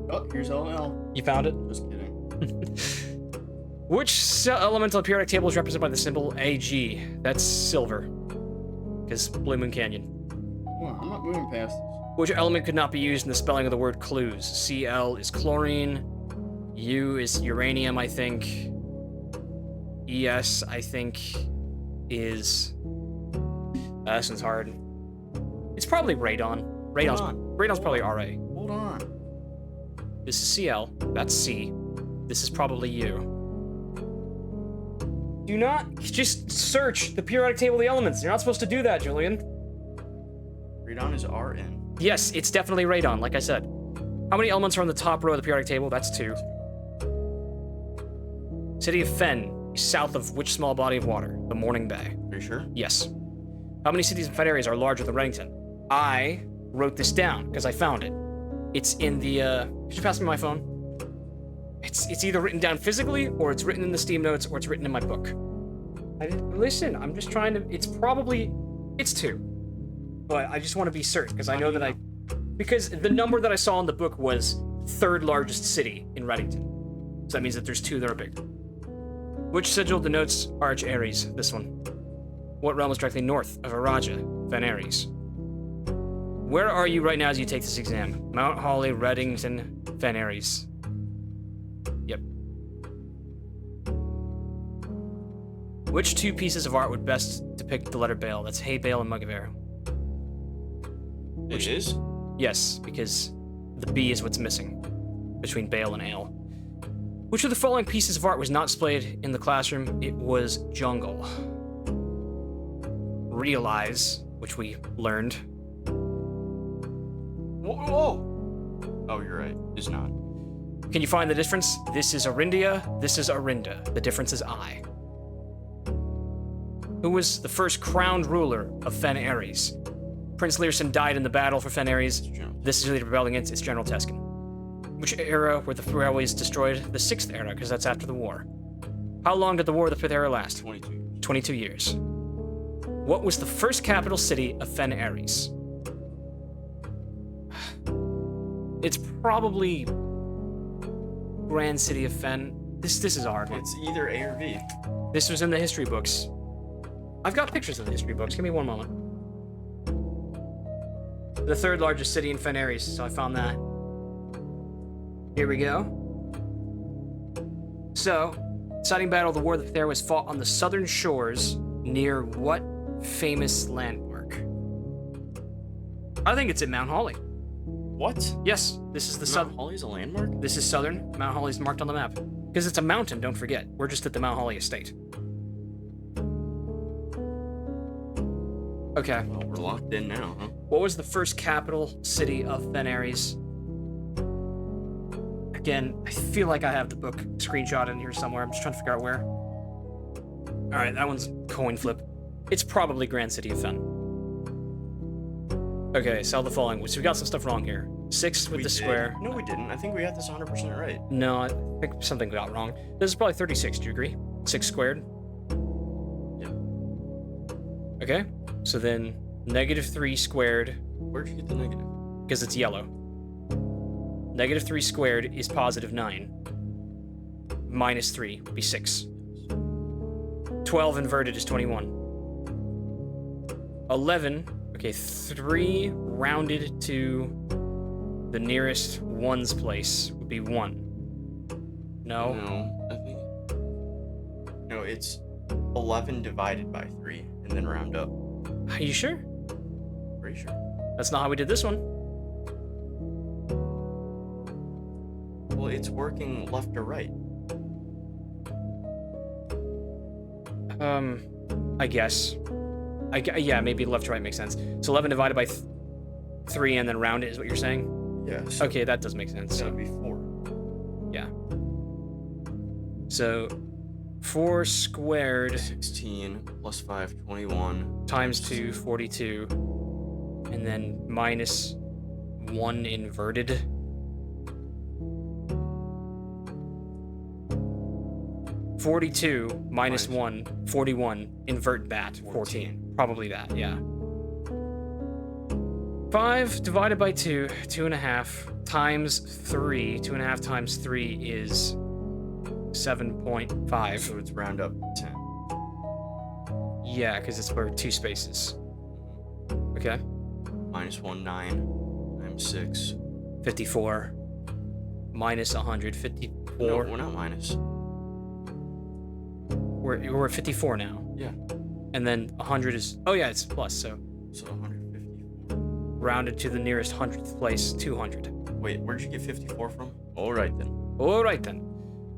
Oh, here's LL. You found it? Just kidding. Which element on the periodic table is represented by the symbol AG? That's silver. Because Blue Moon Canyon. Well, I'm not moving past this. Which element could not be used in the spelling of the word clues? Cl is chlorine. U is uranium, I think. ES, I think, is... this one's hard. It's probably radon. Radon's probably RA. Hold on. This is CL. That's C. This is probably U. Do not just search the periodic table of the elements. You're not supposed to do that, Julian. Radon is RN. Yes, it's definitely radon, like I said. How many elements are on the top row of the periodic table? That's 2. City of Fen is south of which small body of water? The Morning Bay. Are you sure? Yes. How many cities and Fen areas are larger than Reddington? I wrote this down because I found it. It's in the, could you pass me my phone? It's either written down physically, or it's written in the Steam notes, or it's written in my book. Listen, I'm just trying to, it's 2. But I just want to be certain, because I know that because the number that I saw in the book was 3rd largest city in Reddington. So that means that there's 2 that are bigger. Which sigil denotes Arch Ares? This one. What realm is directly north of Araja, Fen Ares? Where are you right now as you take this exam? Mount Holly, Reddington, Fen Ares. Yep. Which 2 pieces of art would best depict the letter Bale? That's Hay Bale and Mug of Air. It is? Yes, because the B is what's missing between Bale and Ale. Which of the following pieces of art was not displayed in the classroom? It was Jungle. Realize, which we learned. Whoa! Oh, you're right. It's not. Can you find the difference? This is Arindia, this is Arinda. The difference is I. Who was the first crowned ruler of Fen Ares? Prince Learson died in the battle for Fen Ares. This is the leader rebelling against its General Teskin. Which era were the railways destroyed? The 6th era, because that's after the war. How long did the War of the 5th era last? 22. 22 years. What was the first capital city of Fen Ares? It's probably Grand City of Fen. This is a hard one. It's either A or B. This was in the history books. I've got pictures of the history books. Give me one moment. The 3rd largest city in Fen Ares, so I found that. Here we go. So, deciding battle of the War of the 5th era was fought on the southern shores near what famous landmark? I think it's at Mount Holly. What? Yes, this is the Mount southern. Holly's a landmark? This is southern. Mount Holly's marked on the map. Because it's a mountain, don't forget. We're just at the Mount Holly estate. Okay. Well, we're locked in now, huh? What was the first capital city of Fen Ares? Again, I feel like I have the book screenshot in here somewhere. I'm just trying to figure out where. Alright, that one's coin flip. It's probably Grand City of Fen. Okay, so the following. So we got some stuff wrong here. 6 with We the did. square. No, we didn't. I think we got this 100% right. No, I think something got wrong. This is probably 36, do you agree? 6 squared? Yeah. Okay, so then -3 squared, Where'd you get the negative? because it's yellow. -3 squared is +9. -3 would be 6. 12 inverted is 21. 11, okay, 3 rounded to the nearest ones place would be 1. No? No, I think... No, it's 11 divided by 3, and then round up. Are you sure? Pretty sure. That's not how we did this one. Well, it's working left or right. I guess. Yeah, maybe left to right makes sense. So 11 divided by 3 and then round it is what you're saying? Yes. Okay, that does make sense. So So, it'd be 4. yeah. So 4 squared 16 plus 5, 21. times 2, 42. And then minus 1 inverted. (42) minus 1, 41, invert that, 14. Probably that, yeah. 5 divided by 2, 2.5, times 3, 2.5 times 3 is 7.5. So it's round up 10. Yeah, because it's for 2 spaces. Okay. Minus 1, 9. Times 6. 54. Minus 100, 54. No, we're not minus. We're at 54 now. Yeah. And then 100 is... Oh, yeah, it's plus, so... So 154. Rounded to the nearest 100th place, 200. Wait, where'd you get 54 from? Alright then. Alright then.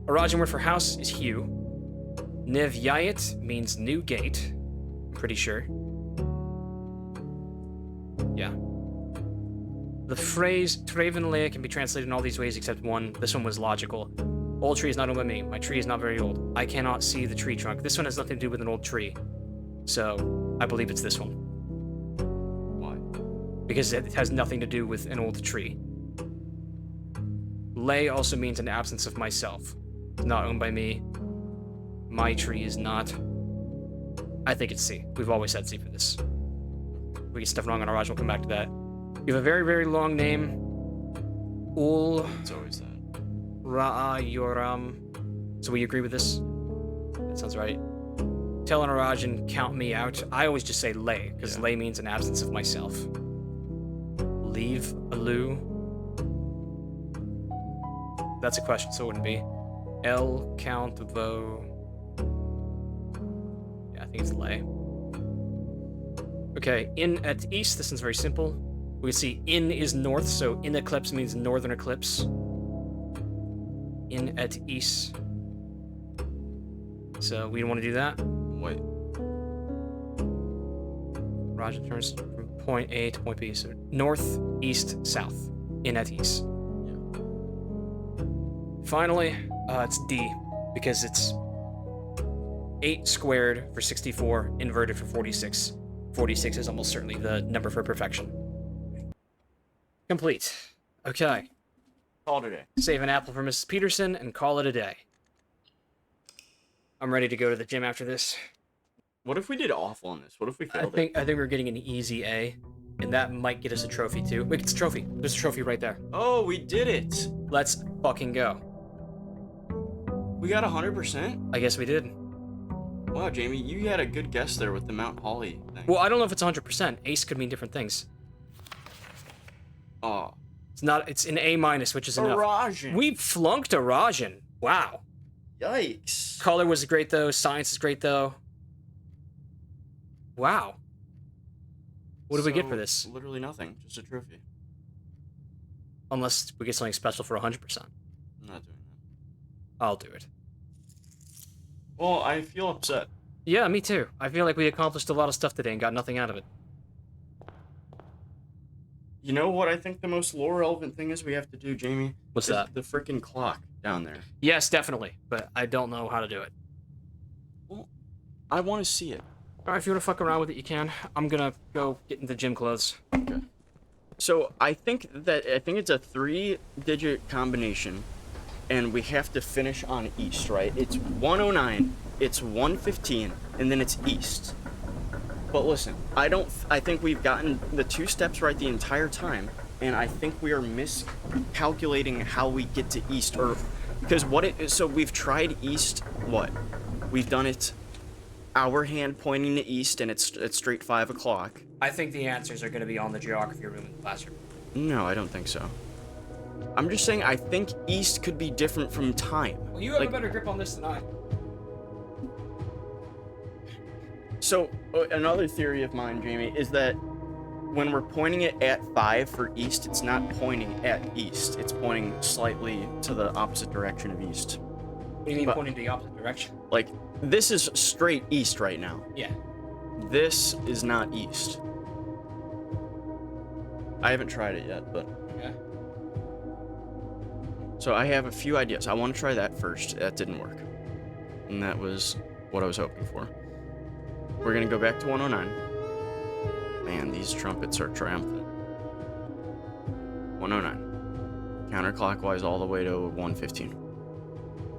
Arajan word for house is hue. Nevyayet means new gate. I'm pretty sure. Yeah. The phrase Travenlea can be translated in all these ways except one. This one was logical. Old tree is not owned by me. My tree is not very old. I cannot see the tree trunk. This one has nothing to do with an old tree. So, I believe it's this one. Why? Because it has nothing to do with an old tree. Lay also means an absence of myself. It's not owned by me. My tree is not. I think it's C. We've always said C for this. If we get stuff wrong on Araj, we'll come back to that. You have a very, very long name. Ul It's always that. Ra'a Yoram. So we agree with this? That sounds right. Tell an Arajan, count me out. I always just say lay, because lay means an absence of myself. Leave Alu. That's a question, so it wouldn't be. L count vo. Yeah, I think it's lay. Okay, in at east, this one's very simple. We can see in is north, so in eclipse means northern eclipse. In at east. So we don't want to do that. Wait. Raja turns from point A to point B. So north, east, south. In at east. Yeah. Finally, it's D, because it's 8 squared for 64, inverted for 46. 46 is almost certainly the number for perfection. Complete. Okay. Call today. Save an apple for Mrs. Peterson and call it a day. I'm ready to go to the gym after this. What if we did awful on this? What if we failed I think we're getting an easy A, and that might get us a trophy too. Wait, it's a trophy. There's a trophy right there. Oh, we did it! Let's fucking go. We got 100%? I guess we did. Wow, Jamie, you had a good guess there with the Mount Holly thing. Well, I don't know if it's 100%. Ace could mean different things. Oh. It's not. It's an A minus, which is enough. Arajan. We flunked Arajan. Wow. Yikes. Color was great though. Science is great though. Wow. What do we get for this? Literally nothing. Just a trophy. Unless we get something special for 100%. I'm not doing that. I'll do it. Well, I feel upset. Yeah, me too. I feel like we accomplished a lot of stuff today and got nothing out of it. You know what I think the most lore relevant thing is we have to do, Jamie? What's Is that? The freaking clock down there. Yes, definitely. But I don't know how to do it. Well, I want to see it. Alright, if you want to fuck around with it, you can. I'm gonna go get into gym clothes. Okay. So I think it's a 3-digit combination, and we have to finish on east, right? It's 109, it's 115, and then it's east. But listen, I think we've gotten the 2 steps right the entire time, and I think we are miscalculating how we get to east, or because so we've tried east. What? We've done it. Our hand pointing to east, and it's straight 5 o'clock. I think the answers are gonna be on the geography room in the classroom. No, I don't think so. I'm just saying I think east could be different from time. Well, you have Like- a better grip on this than I. So, another theory of mine, Jamie, is that when we're pointing it at 5 for east, it's not pointing at east. It's pointing slightly to the opposite direction of east. What do you mean But- pointing to the opposite direction? Like, this is straight east right now. Yeah. This is not east. I haven't tried it yet, but... Okay. So I have a few ideas. I want to try that first. That didn't work. And that was what I was hoping for. We're going to go back to 109. Man, these trumpets are triumphant. 109. Counterclockwise all the way to 115.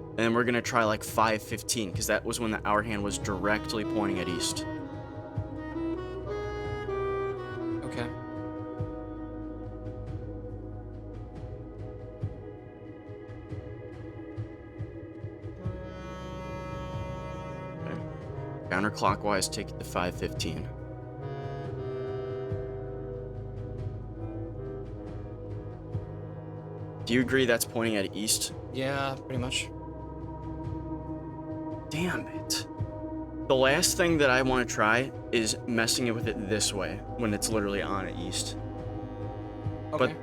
And then we're going to try like 515, because that was when the hour hand was directly pointing at east. Okay. Okay. Counterclockwise, take it to 515. Do you agree that's pointing at east? Yeah, pretty much. Damn it. The last thing that I want to try is messing it with it this way, when it's literally on at east. Okay.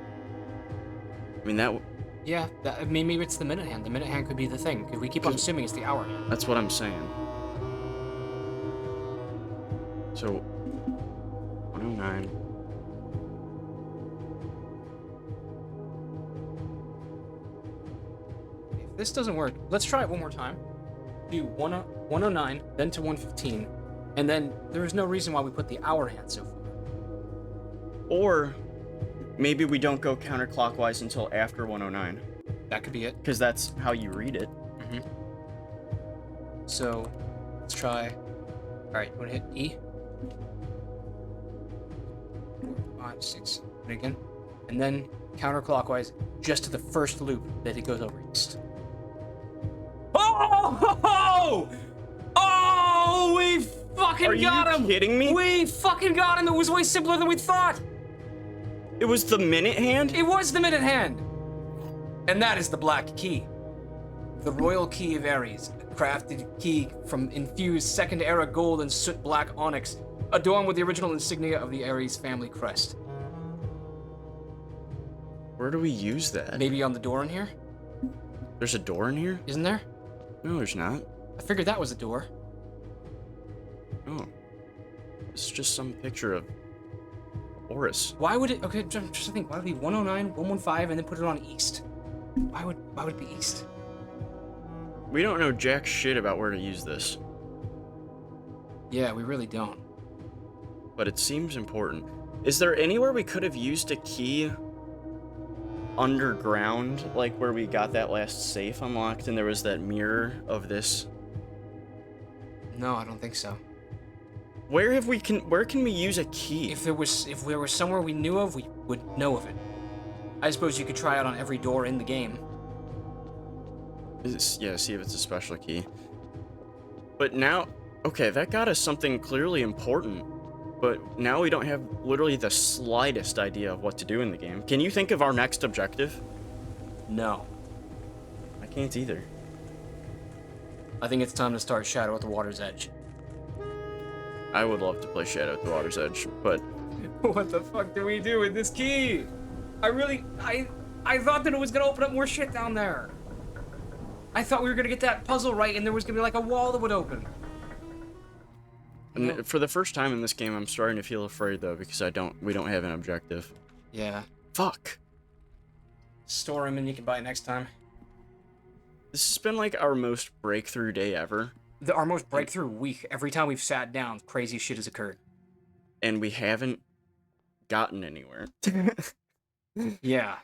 I mean, that Yeah, I mean, maybe it's the minute hand. The minute hand could be the thing, because we keep on assuming it's the hour hand. That's what I'm saying. So, 109. If this doesn't work, let's try it one more time. Do 109, then to 115, and then there is no reason why we put the hour hand so far. Or maybe we don't go counterclockwise until after 109. That could be it. Because that's how you read it. Mm-hmm. So, let's try. Alright, you want to hit E? 4, 5, 6, and again. And then counterclockwise, just to the first loop that it goes over east. Oh! Oh! We fucking got him! Are you kidding me? We fucking got him! It was way simpler than we thought! It was the minute hand? It was the minute hand! And that is the black key. The royal key of Ares, a crafted key from infused second era gold and soot black onyx, adorned with the original insignia of the Ares family crest. Where do we use that? Maybe on the door in here? There's a door in here? Isn't there? No, there's not. I figured that was a door. Oh. It's just some picture of Horus. Why would it? Okay, just think. Why would it be 109, 115, and then put it on east? Why would it be east? We don't know jack shit about where to use this, Yeah, we really don't. but it seems important. Is there anywhere we could have used a key underground, like where we got that last safe unlocked and there was that mirror of this? No, I don't think so. Where can we use a key? If there was somewhere we knew of, we would know of it. I suppose you could try out on every door in the game. Yeah, see if it's a special key. But now, okay, that got us something clearly important. But now we don't have literally the slightest idea of what to do in the game. Can you think of our next objective? No. I can't either. I think it's time to start Shadow at the Water's Edge. I would love to play Shadow at the Water's Edge, but What the fuck do we do with this key? I thought that it was gonna open up more shit down there. I thought we were gonna get that puzzle right and there was gonna be like a wall that would open. and for the first time in this game, I'm starting to feel afraid though because we don't have an objective. Yeah. Fuck. Store him and you can buy it next time. This has been like our most breakthrough day ever, Our most breakthrough week. Every time we've sat down, crazy shit has occurred. and we haven't gotten anywhere. Yeah.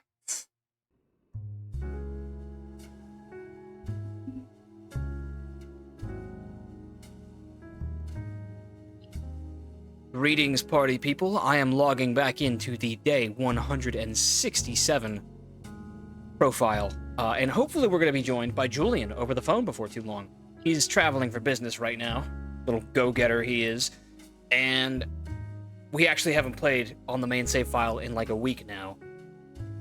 Greetings, party people. I am logging back into the day 167 profile. And hopefully we're going to be joined by Julian over the phone before too long. He's traveling for business right now. Little go-getter he is. And we actually haven't played on the main save file in like a week now.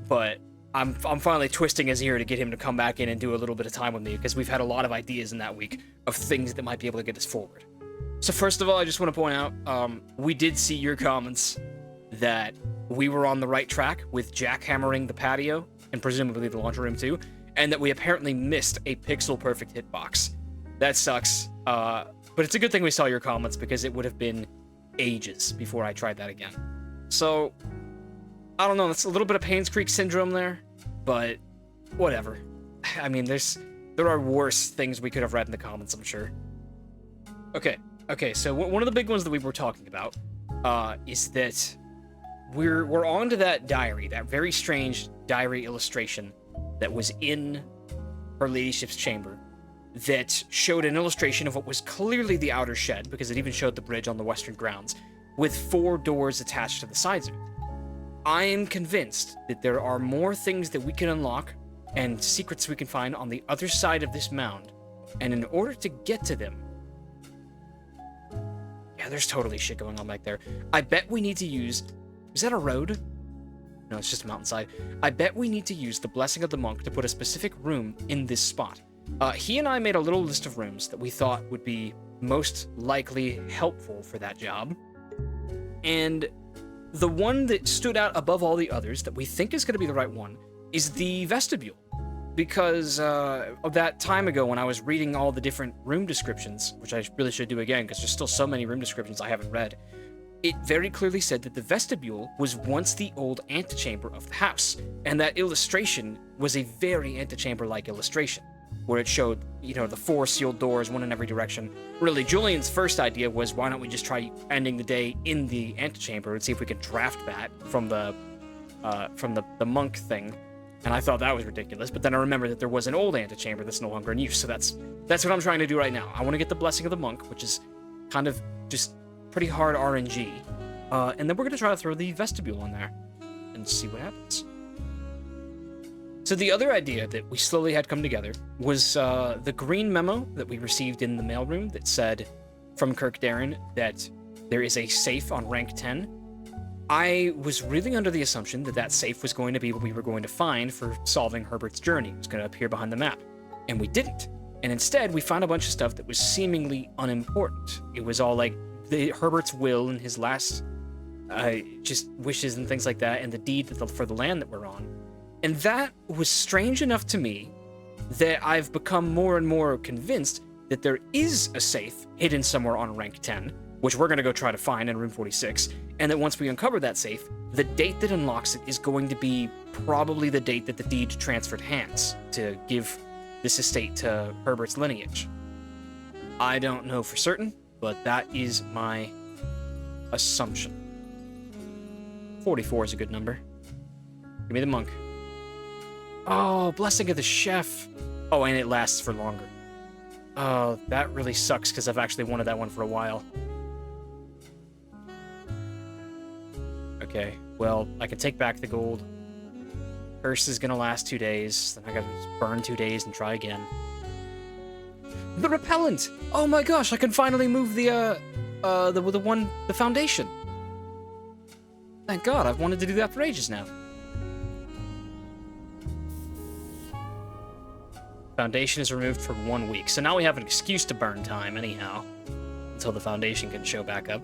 But I'm finally twisting his ear to get him to come back in and do a little bit of time with me, because we've had a lot of ideas in that week of things that might be able to get us forward. So first of all, I just want to point out, we did see your comments that we were on the right track with jackhammering the patio, and presumably the laundry room too, and that we apparently missed a pixel-perfect hitbox. That sucks, but it's a good thing we saw your comments, because it would have been ages before I tried that again. So, I don't know, that's a little bit of Payne's Creek syndrome there, but whatever. I mean, there are worse things we could have read in the comments, I'm sure. Okay, so one of the big ones that we were talking about is that we're on to that diary, that very strange diary illustration that was in her ladyship's chamber that showed an illustration of what was clearly the outer shed, because it even showed the bridge on the western grounds, with 4 doors attached to the sides of it. I am convinced that there are more things that we can unlock and secrets we can find on the other side of this mound, and in order to get to them, yeah, there's totally shit going on back there. I bet we need to use... Is that a road? No, it's just a mountainside. I bet we need to use the Blessing of the Monk to put a specific room in this spot. He and I made a little list of rooms that we thought would be most likely helpful for that job. And the one that stood out above all the others that we think is going to be the right one is the vestibule. because of that time ago when I was reading all the different room descriptions, which I really should do again because there's still so many room descriptions I haven't read. It very clearly said that the vestibule was once the old antechamber of the house, and that illustration was a very antechamber-like illustration, where it showed, the 4 sealed doors, one in every direction. Really, Julian's first idea was, why don't we just try ending the day in the antechamber and see if we can draft that from the monk thing. And I thought that was ridiculous, but then I remembered that there was an old antechamber that's no longer in use, so that's what I'm trying to do right now. I want to get the Blessing of the Monk, which is kind of just pretty hard RNG, and then we're going to try to throw the vestibule in there and see what happens. So the other idea that we slowly had come together was the green memo that we received in the mailroom that said from Kirk Darren that there is a safe on rank 10. I was really under the assumption that that safe was going to be what we were going to find for solving Herbert's journey. It was going to appear behind the map, and we didn't. And instead, we found a bunch of stuff that was seemingly unimportant. It was all like Herbert's will and his last just wishes and things like that, and the deed for the land that we're on. And that was strange enough to me that I've become more and more convinced that there is a safe hidden somewhere on rank 10, which we're going to go try to find in room 46, and that once we uncover that safe, the date that unlocks it is going to be probably the date that the deed transferred hands to give this estate to Herbert's lineage. I don't know for certain, but that is my assumption. 44 is a good number. Give me the monk. Oh, Blessing of the Chef. Oh, and it lasts for longer. Oh, that really sucks because I've actually wanted that one for a while. Okay, well, I can take back the gold. Curse is gonna last 2 days. Then I gotta just burn 2 days and try again. The repellent! Oh my gosh, I can finally move the foundation. Thank God, I've wanted to do that for ages now. Foundation is removed for 1 week, so now we have an excuse to burn time anyhow, until the foundation can show back up.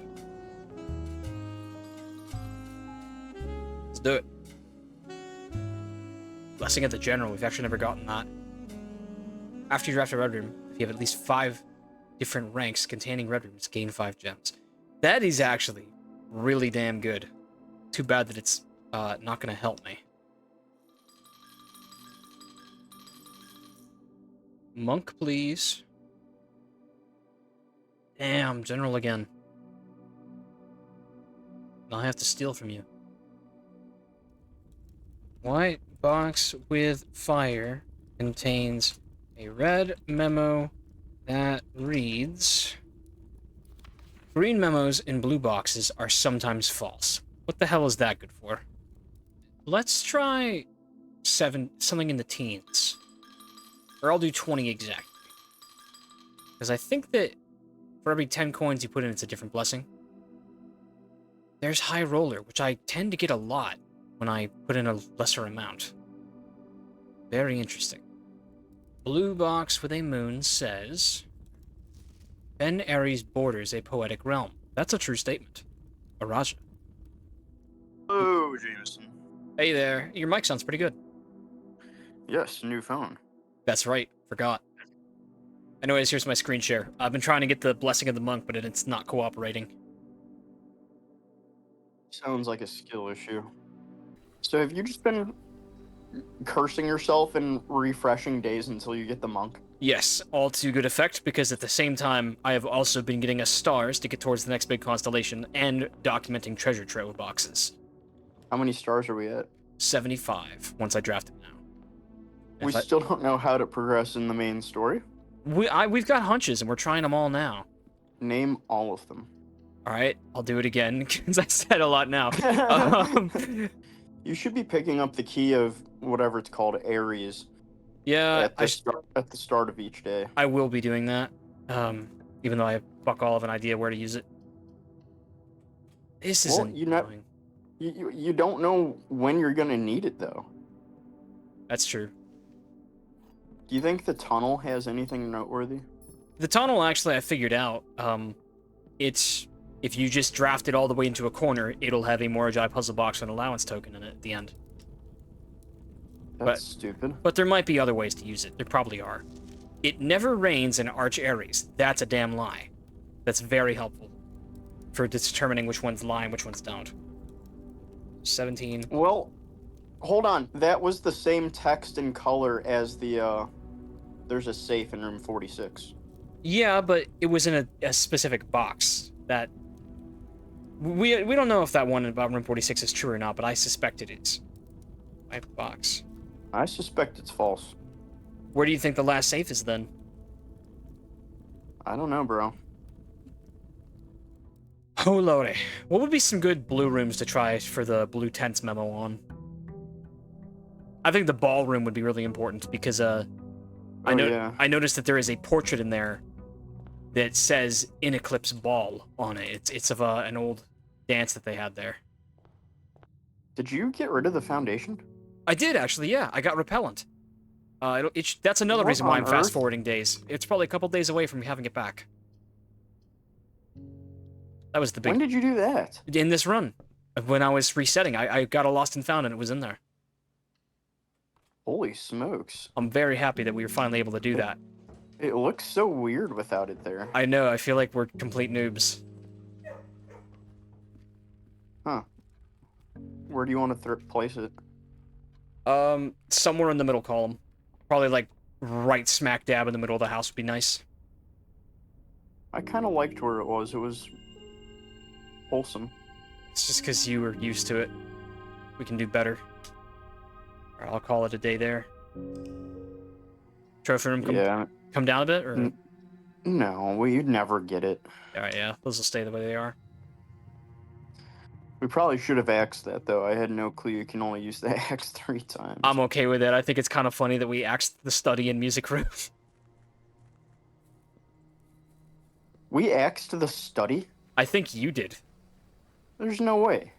Let's do it. Blessing of the General, we've actually never gotten that. After you draft a red room, if you have at least 5 different ranks containing red rooms, gain 5 gems. That is actually really damn good. Too bad that it's not going to help me. Monk, please. Damn, General again. I'll have to steal from you. White box with fire contains a red memo that reads... Green memos in blue boxes are sometimes false. What the hell is that good for? Let's try 7, something in the teens. Or I'll do 20 exactly. Because I think that for every 10 coins you put in, it's a different blessing. There's High Roller, which I tend to get a lot when I put in a lesser amount. Very interesting. Blue box with a moon says... Ben Aries borders a poetic realm. That's a true statement. Araja. Oh, Jameson. Hey there. Your mic sounds pretty good. Yes, new phone. That's right. Forgot. Anyways, here's my screen share. I've been trying to get the Blessing of the Monk, but it's not cooperating. Sounds like a skill issue. So have you just been cursing yourself and refreshing days until you get the monk? Yes, all to good effect, because at the same time, I have also been getting us stars to get towards the next big constellation and documenting treasure trove boxes. How many stars are we at? 75, once I draft it now. We still don't know how to progress in the main story. We've got hunches, and we're trying them all now. Name all of them. All right, I'll do it again, because I said a lot now. You should be picking up the key of whatever it's called, Aries. Yeah, at the start of each day. I will be doing that, even though I have fuck all of an idea where to use it. This isn't annoying. You don't know when you're gonna need it, though. That's true. Do you think the tunnel has anything noteworthy? The tunnel, actually, I figured out. It's... If you just draft it all the way into a corner, it'll have a Morajai puzzle box and allowance token in it at the end. That's but stupid. but there might be other ways to use it. There probably are. It never rains in Arch Aries. That's a damn lie. That's very helpful for determining which ones lie and which ones don't. 17. Well, hold on. That was the same text and color as the, there's a safe in room 46. Yeah, but it was in a specific box. That we don't know if that one about room 46 is true or not, but I suspect it is. My box. I suspect it's false. Where do you think the last safe is then? I don't know, bro. Oh lordy. What would be some good blue rooms to try for the blue tents memo on? I think the ballroom would be really important because I noticed that there is a portrait in there that says "In Eclipse Ball" on it. It's of an old dance that they had there. Did you get rid of the foundation? I did actually, yeah. I got repellent. That's another What reason why on I'm fast earth? forwarding days. It's probably a couple days away from having it back. That was the big When did you do that? in this run. When I was resetting, I got a lost and found and it was in there. Holy smokes. I'm very happy that we were finally able to do that. It looks so weird without it there. I know, I feel like we're complete noobs. Huh. Where do you want to place it? Somewhere in the middle column. Probably like right smack dab in the middle of the house would be nice. I kind of liked where it was. It was wholesome. It's just because you were used to it. We can do better. Or I'll call it a day there. Trophy room come down a bit, or? No, well, you'd never get it. Alright, yeah. Those will stay the way they are. We probably should have axed that, though. I had no clue you can only use the axe 3 times. I'm okay with it. I think it's kind of funny that we axed the study and music room. We axed the study? I think you did. There's no way.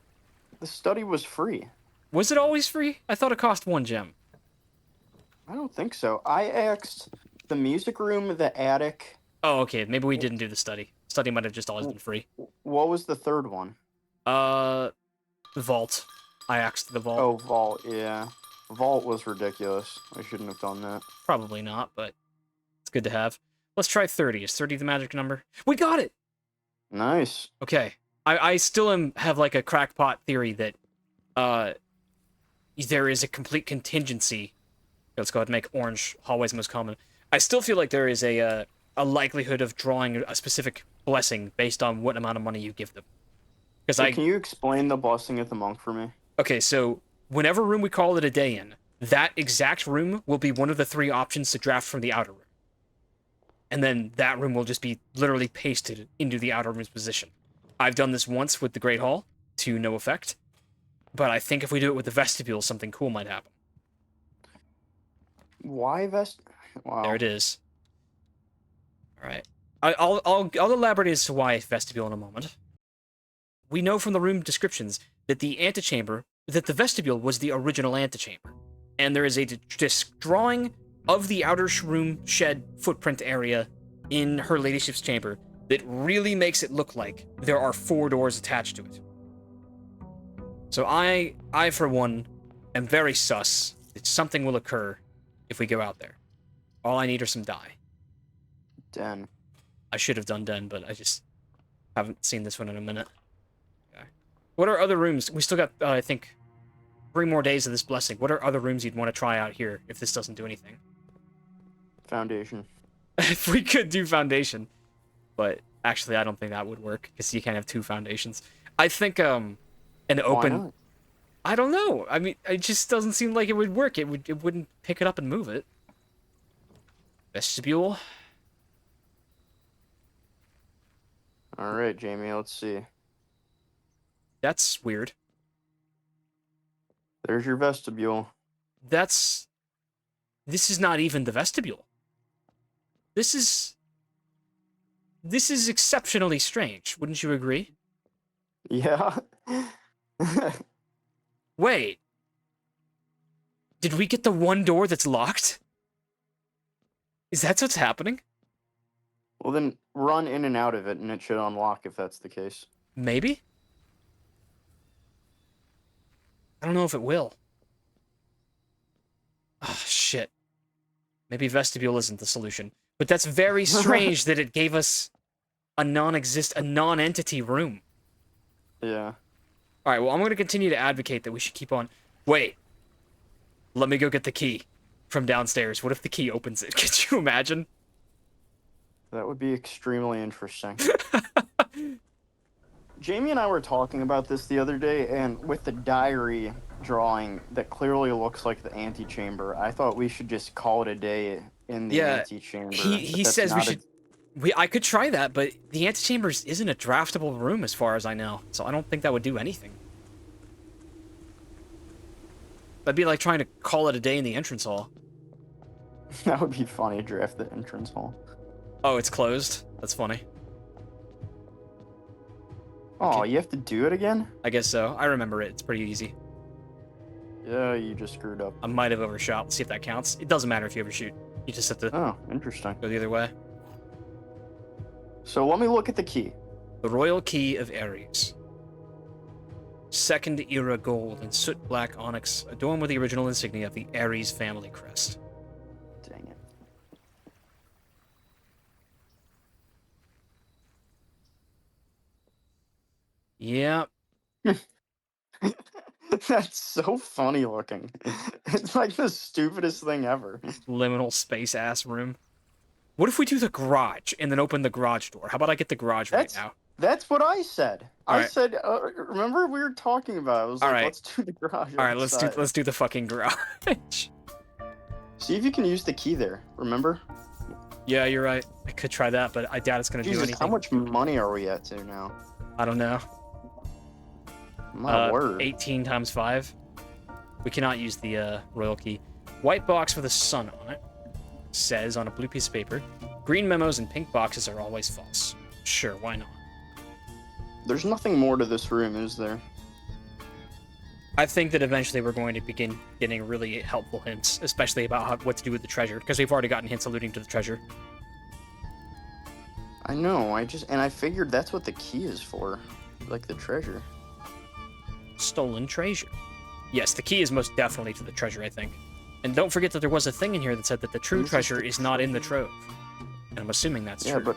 The study was free. Was it always free? I thought it cost 1 gem. I don't think so. I axed the music room, the attic. Oh, okay. Maybe we didn't do the study. Study might have just always been free. What was the third one? The vault. I axed the vault. Oh, vault, yeah. Vault was ridiculous. I shouldn't have done that. Probably not, but it's good to have. Let's try 30. Is 30 the magic number? We got it! Nice. Okay. I still have like a crackpot theory that there is a complete contingency. Let's go ahead and make orange hallways most common. I still feel like there is a likelihood of drawing a specific blessing based on what amount of money you give them. So can you explain the blessing of the monk for me? Okay, so whenever room we call it a day in, that exact room will be one of the 3 options to draft from the outer room. And then that room will just be literally pasted into the outer room's position. I've done this once with the Great Hall, to no effect. But I think if we do it with the vestibule, something cool might happen. Why Wow. There it is. Alright. I'll elaborate as to why vestibule in a moment. We know from the room descriptions that the vestibule was the original antechamber. And there is a drawing of the outer room shed footprint area in Her Ladyship's chamber that really makes it look like there are 4 doors attached to it. So I for one, am very sus that something will occur if we go out there. All I need are some dye. Den. I should have done den, but I just haven't seen this one in a minute. Okay. What are other rooms? We still got, I think, 3 more days of this blessing. What are other rooms you'd want to try out here if this doesn't do anything? Foundation. If we could do foundation. But actually, I don't think that would work, because you can't have 2 foundations. I think, an open... Why not? I don't know. I mean, it just doesn't seem like it would work. It wouldn't pick it up and move it. Vestibule. Alright, Jamie, let's see. That's weird. There's your vestibule. This is not even the vestibule. This is exceptionally strange, wouldn't you agree? Yeah. Wait. Did we get the one door that's locked? Is that what's happening? Well, then run in and out of it, and it should unlock if that's the case. Maybe? I don't know if it will. Maybe vestibule isn't the solution. But that's very strange that it gave us a non-entity room. Yeah. All right, well, I'm going to continue to advocate that we should keep on... Wait. Let me go get the key from downstairs. What if the key opens it? Could you imagine? That would be extremely interesting. Jamie and I were talking about this the other day, and with the diary drawing that clearly looks like the antechamber, I thought we should just call it a day in the antechamber. He says we should... I could try that, but the antechamber isn't a draftable room as far as I know, so I don't think that would do anything. That'd be like trying to call it a day in the entrance hall. That would be funny, draft the entrance hall. Oh, it's closed? That's funny. Oh, you have to do it again? I guess so. I remember it. It's pretty easy. Yeah, you just screwed up. I might have overshot. Let's see if that counts. It doesn't matter if you overshoot. You just have to Oh, interesting. go the other way. So let me look at the key. The Royal Key of Ares. Second era gold and soot black onyx, adorned with the original insignia of the Ares family crest. Dang it. Yeah. That's so funny looking. It's like the stupidest thing ever. Liminal space ass room. What if we do the garage and then open the garage door? How about I get the garage right now? That's what I said. All I right. said, remember we were talking about it. I was All like, right. let's do the garage. All right, let's outside. do the fucking garage. See if you can use the key there. Remember? Yeah, you're right. I could try that, but I doubt it's gonna do Jesus, anything. how much money are we at to now? I don't know. My word. 18 times 5. We cannot use the royal key. White box with a sun on it. Says on a blue piece of paper. Green memos and pink boxes are always false. Sure, why not? There's nothing more to this room, is there? I think that eventually we're going to begin getting really helpful hints, especially about what to do with the treasure, because we've already gotten hints alluding to the treasure. I know, I figured that's what the key is for. Like the treasure. Stolen treasure. Yes, the key is most definitely to the treasure, I think. And don't forget that there was a thing in here that said that the true treasure is not in the trove. And I'm assuming that's true. Yeah, but...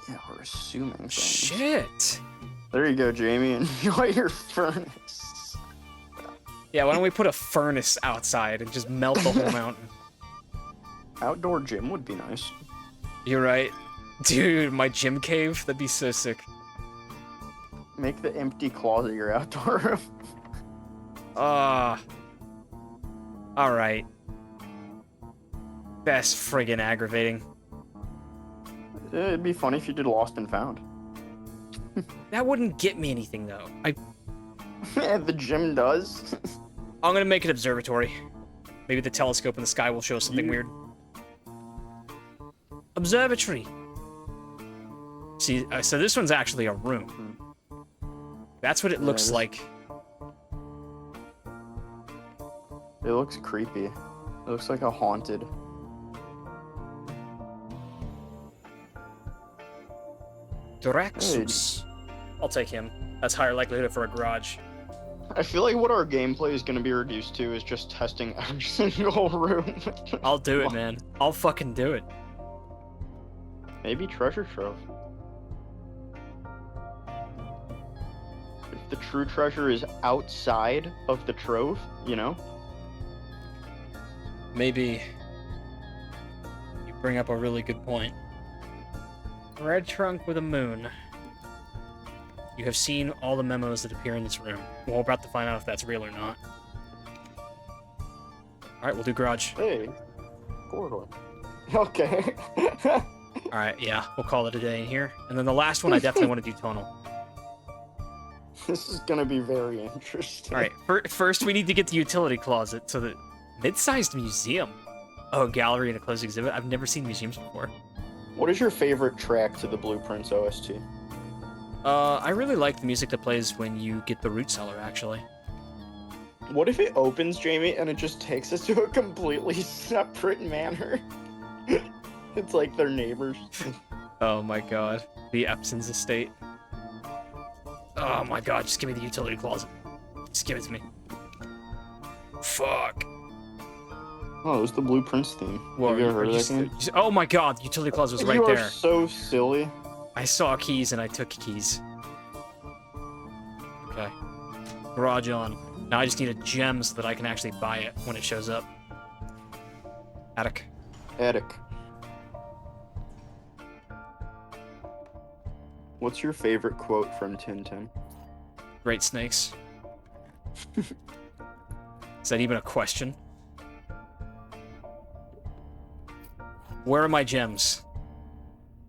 Yeah, we're assuming things. Shit! There you go, Jamie. Enjoy your furnace. Yeah, why don't we put a furnace outside and just melt the whole mountain? Outdoor gym would be nice. You're right. Dude, my gym cave? That'd be so sick. Make the empty closet your outdoor room. Alright. That's friggin' aggravating. It'd be funny if you did Lost and Found. That wouldn't get me anything, though. The gym does. I'm gonna make an observatory. Maybe the telescope in the sky will show us something weird. Observatory! See, so this one's actually a room. That's what it looks like. It looks creepy. It looks like a haunted. Draxus. I'll take him. That's higher likelihood for a garage. I feel like what our gameplay is going to be reduced to is just testing every single room. I'll do it, man. I'll fucking do it. Maybe treasure trove. If the true treasure is outside of the trove, you know? Maybe. You bring up a really good point. Red trunk with a moon. You have seen all the memos that appear in this room. We're about to find out if that's real or not. Alright, we'll do garage. Hey. Corridor. Okay. Alright, yeah, we'll call it a day in here. And then the last one, I definitely want to do tunnel. This is gonna be very interesting. Alright, first we need to get the utility closet. So the mid-sized museum. Oh, gallery and a closed exhibit. I've never seen museums before. What is your favorite track to the Blueprints OST? I really like the music that plays when you get the root cellar, actually. What if it opens, Jamie, and it just takes us to a completely separate manor? It's like they're neighbors. Oh my god. The Epson's estate. Oh my god, just give me the utility closet. Just give it to me. Fuck. Oh, it was the Blueprints theme. Well, Have you ever are heard you of that game? oh my god, the utility closet was right You are there. so silly. I saw keys and I took keys. Okay. Garage on. Now I just need a gem so that I can actually buy it when it shows up. Attic. Attic. What's your favorite quote from Tintin? Great snakes. Is that even a question? Where are my gems?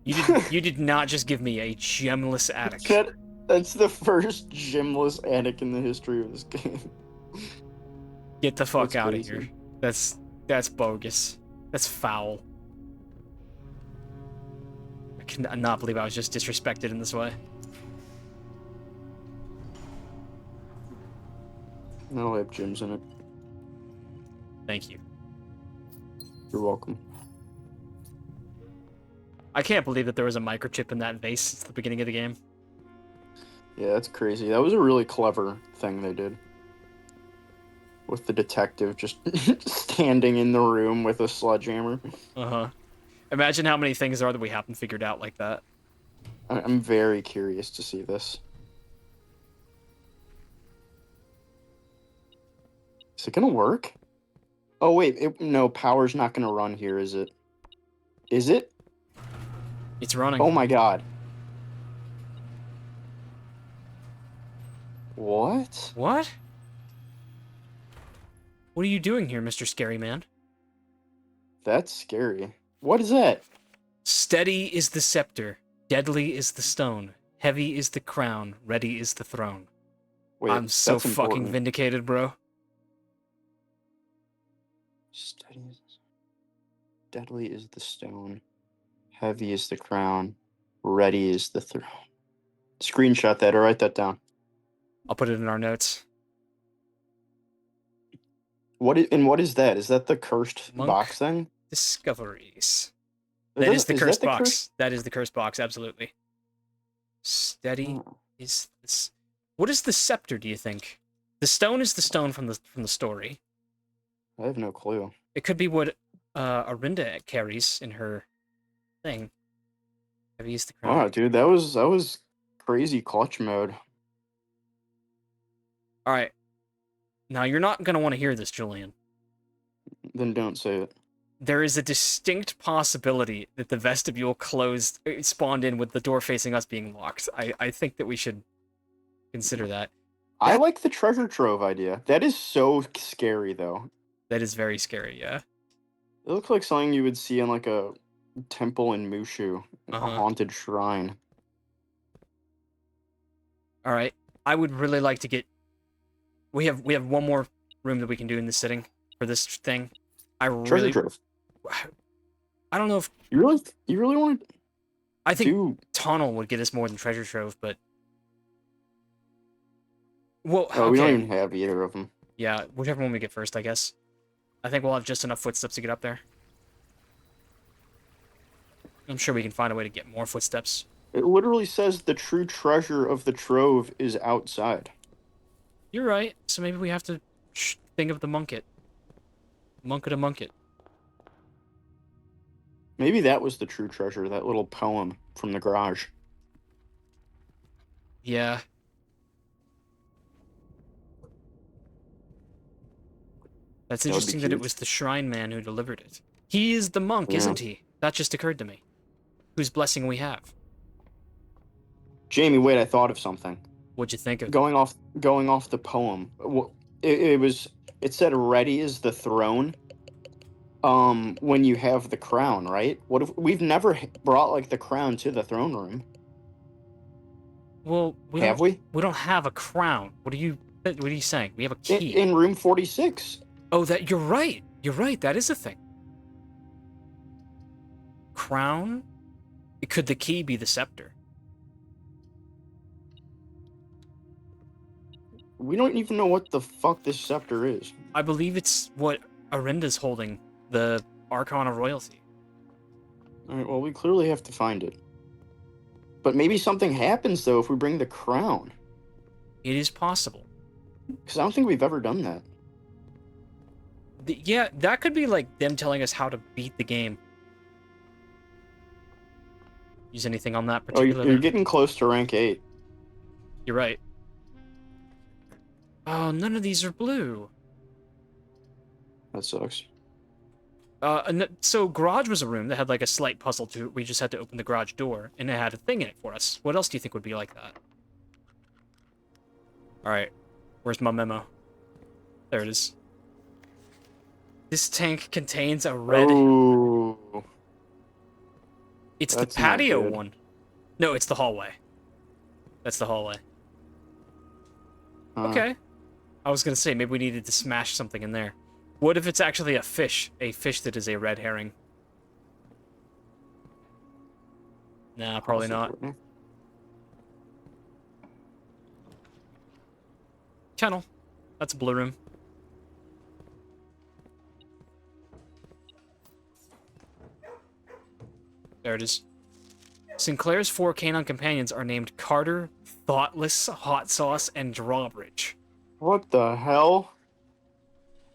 You did not just give me a gemless attic. That's the first gemless attic in the history of this game. Get the fuck That's out of crazy. here. That's bogus. That's foul. I cannot believe I was just disrespected in this way. That'll have gems in it. Thank you. You're welcome. I can't believe that there was a microchip in that vase since the beginning of the game. Yeah, that's crazy. That was a really clever thing they did. With the detective just standing in the room with a sledgehammer. Uh-huh. Imagine how many things there are that we haven't figured out like that. I'm very curious to see this. Is it gonna work? Oh wait, no, power's not gonna run here, is it? Is it? It's running. Oh my god. What? What? What are you doing here, Mr. Scary Man? That's scary. What is that? Steady is the scepter, deadly is the stone, heavy is the crown, ready is the throne. Wait, I'm so that's fucking important. vindicated, bro. Steady is deadly is the stone, heavy is the crown, ready is the throne. Screenshot that or write that down. I'll put it in our notes. What is that? Is that the cursed Monk box thing? Discoveries. That is the cursed box. That is the cursed box, absolutely. Steady Oh, is this. What is the scepter, do you think? The stone is the stone from the story. I have no clue. It could be what Arinda carries in her thing. Heavy is the crown. Wow, dude, that was crazy clutch mode. Alright. Now, you're not going to want to hear this, Julian. Then don't say it. There is a distinct possibility that the vestibule spawned in with the door facing us being locked. I think that we should consider that. I like the treasure trove idea. That is so scary, though. That is very scary, yeah. It looks like something you would see in like a temple in Mushu, a haunted shrine. Alright. I would really like to get... We have one more room that we can do in this sitting for this thing. Treasure trove. I don't know if... You really want to I think do... Tunnel would get us more than Treasure Trove, but... Well, Oh, okay. we don't even have either of them. Yeah, whichever one we get first, I guess. I think we'll have just enough footsteps to get up there. I'm sure we can find a way to get more footsteps. It literally says the true treasure of the trove is outside. You're right, so maybe we have to think of the Monket. Monket. Maybe that was the true treasure, that little poem from the garage. Yeah. That's That would be interesting that it cute. was the Shrine Man who delivered it. He is the monk, Yeah. isn't he? That just occurred to me. Whose blessing we have. Jamie, wait, I thought of something. What'd you think of? Going off the poem. It said ready is the throne. When you have the crown, right? What if we've never brought like the crown to the throne room? Well, we don't have a crown. What are you saying? We have a key. In room 46. Oh, that you're right. You're right. That is a thing. Crown? Could the key be the scepter? We don't even know what the fuck this scepter is. I believe it's what Arinda's holding, the Archon of Royalty. Alright, well, we clearly have to find it. But maybe something happens, though, if we bring the crown. It is possible. Because I don't think we've ever done that. Yeah, that could be like them telling us how to beat the game. Use anything on that Oh, particular? you're getting close to rank 8. You're right. Oh, none of these are blue. That sucks. So garage was a room that had like a slight puzzle to it. We just had to open the garage door, and it had a thing in it for us. What else do you think would be like that? All right, where's my memo? There it is. This tank contains a red. Ooh. It's That's the not patio good. one. No, it's the hallway. That's the hallway. Okay. I was gonna say maybe we needed to smash something in there. What if it's actually a fish? A fish that is a red herring? Nah, probably not. Possibly. Kennel. That's a blue room. There it is. Sinclair's 4 canine companions are named Carter, Thoughtless, Hot Sauce, and Drawbridge. What the hell?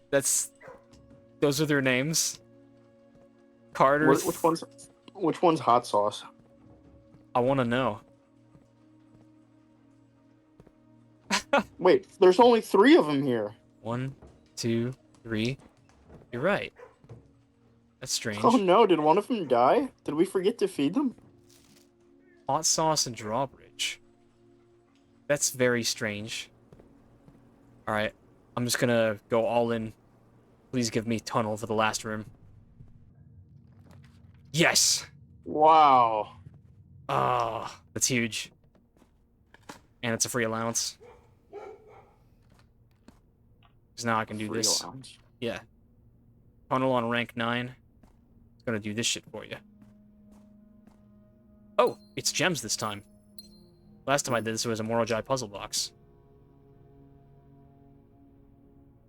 Those are their names. Carter. Which one's hot sauce? I want to know. Wait, there's only 3 of them here. 1, 2, 3. You're right. That's strange. Oh no, did one of them die? Did we forget to feed them? Hot Sauce and Drawbridge. That's very strange. Alright, I'm just gonna go all in. Please give me tunnel for the last room. Yes! Wow. Ah, that's huge. And it's a free allowance. Because now I can do Free this. allowance. Yeah. Tunnel on rank 9. It's gonna do this shit for you. Oh, it's gems this time. Last time I did this, it was a Morojai puzzle box.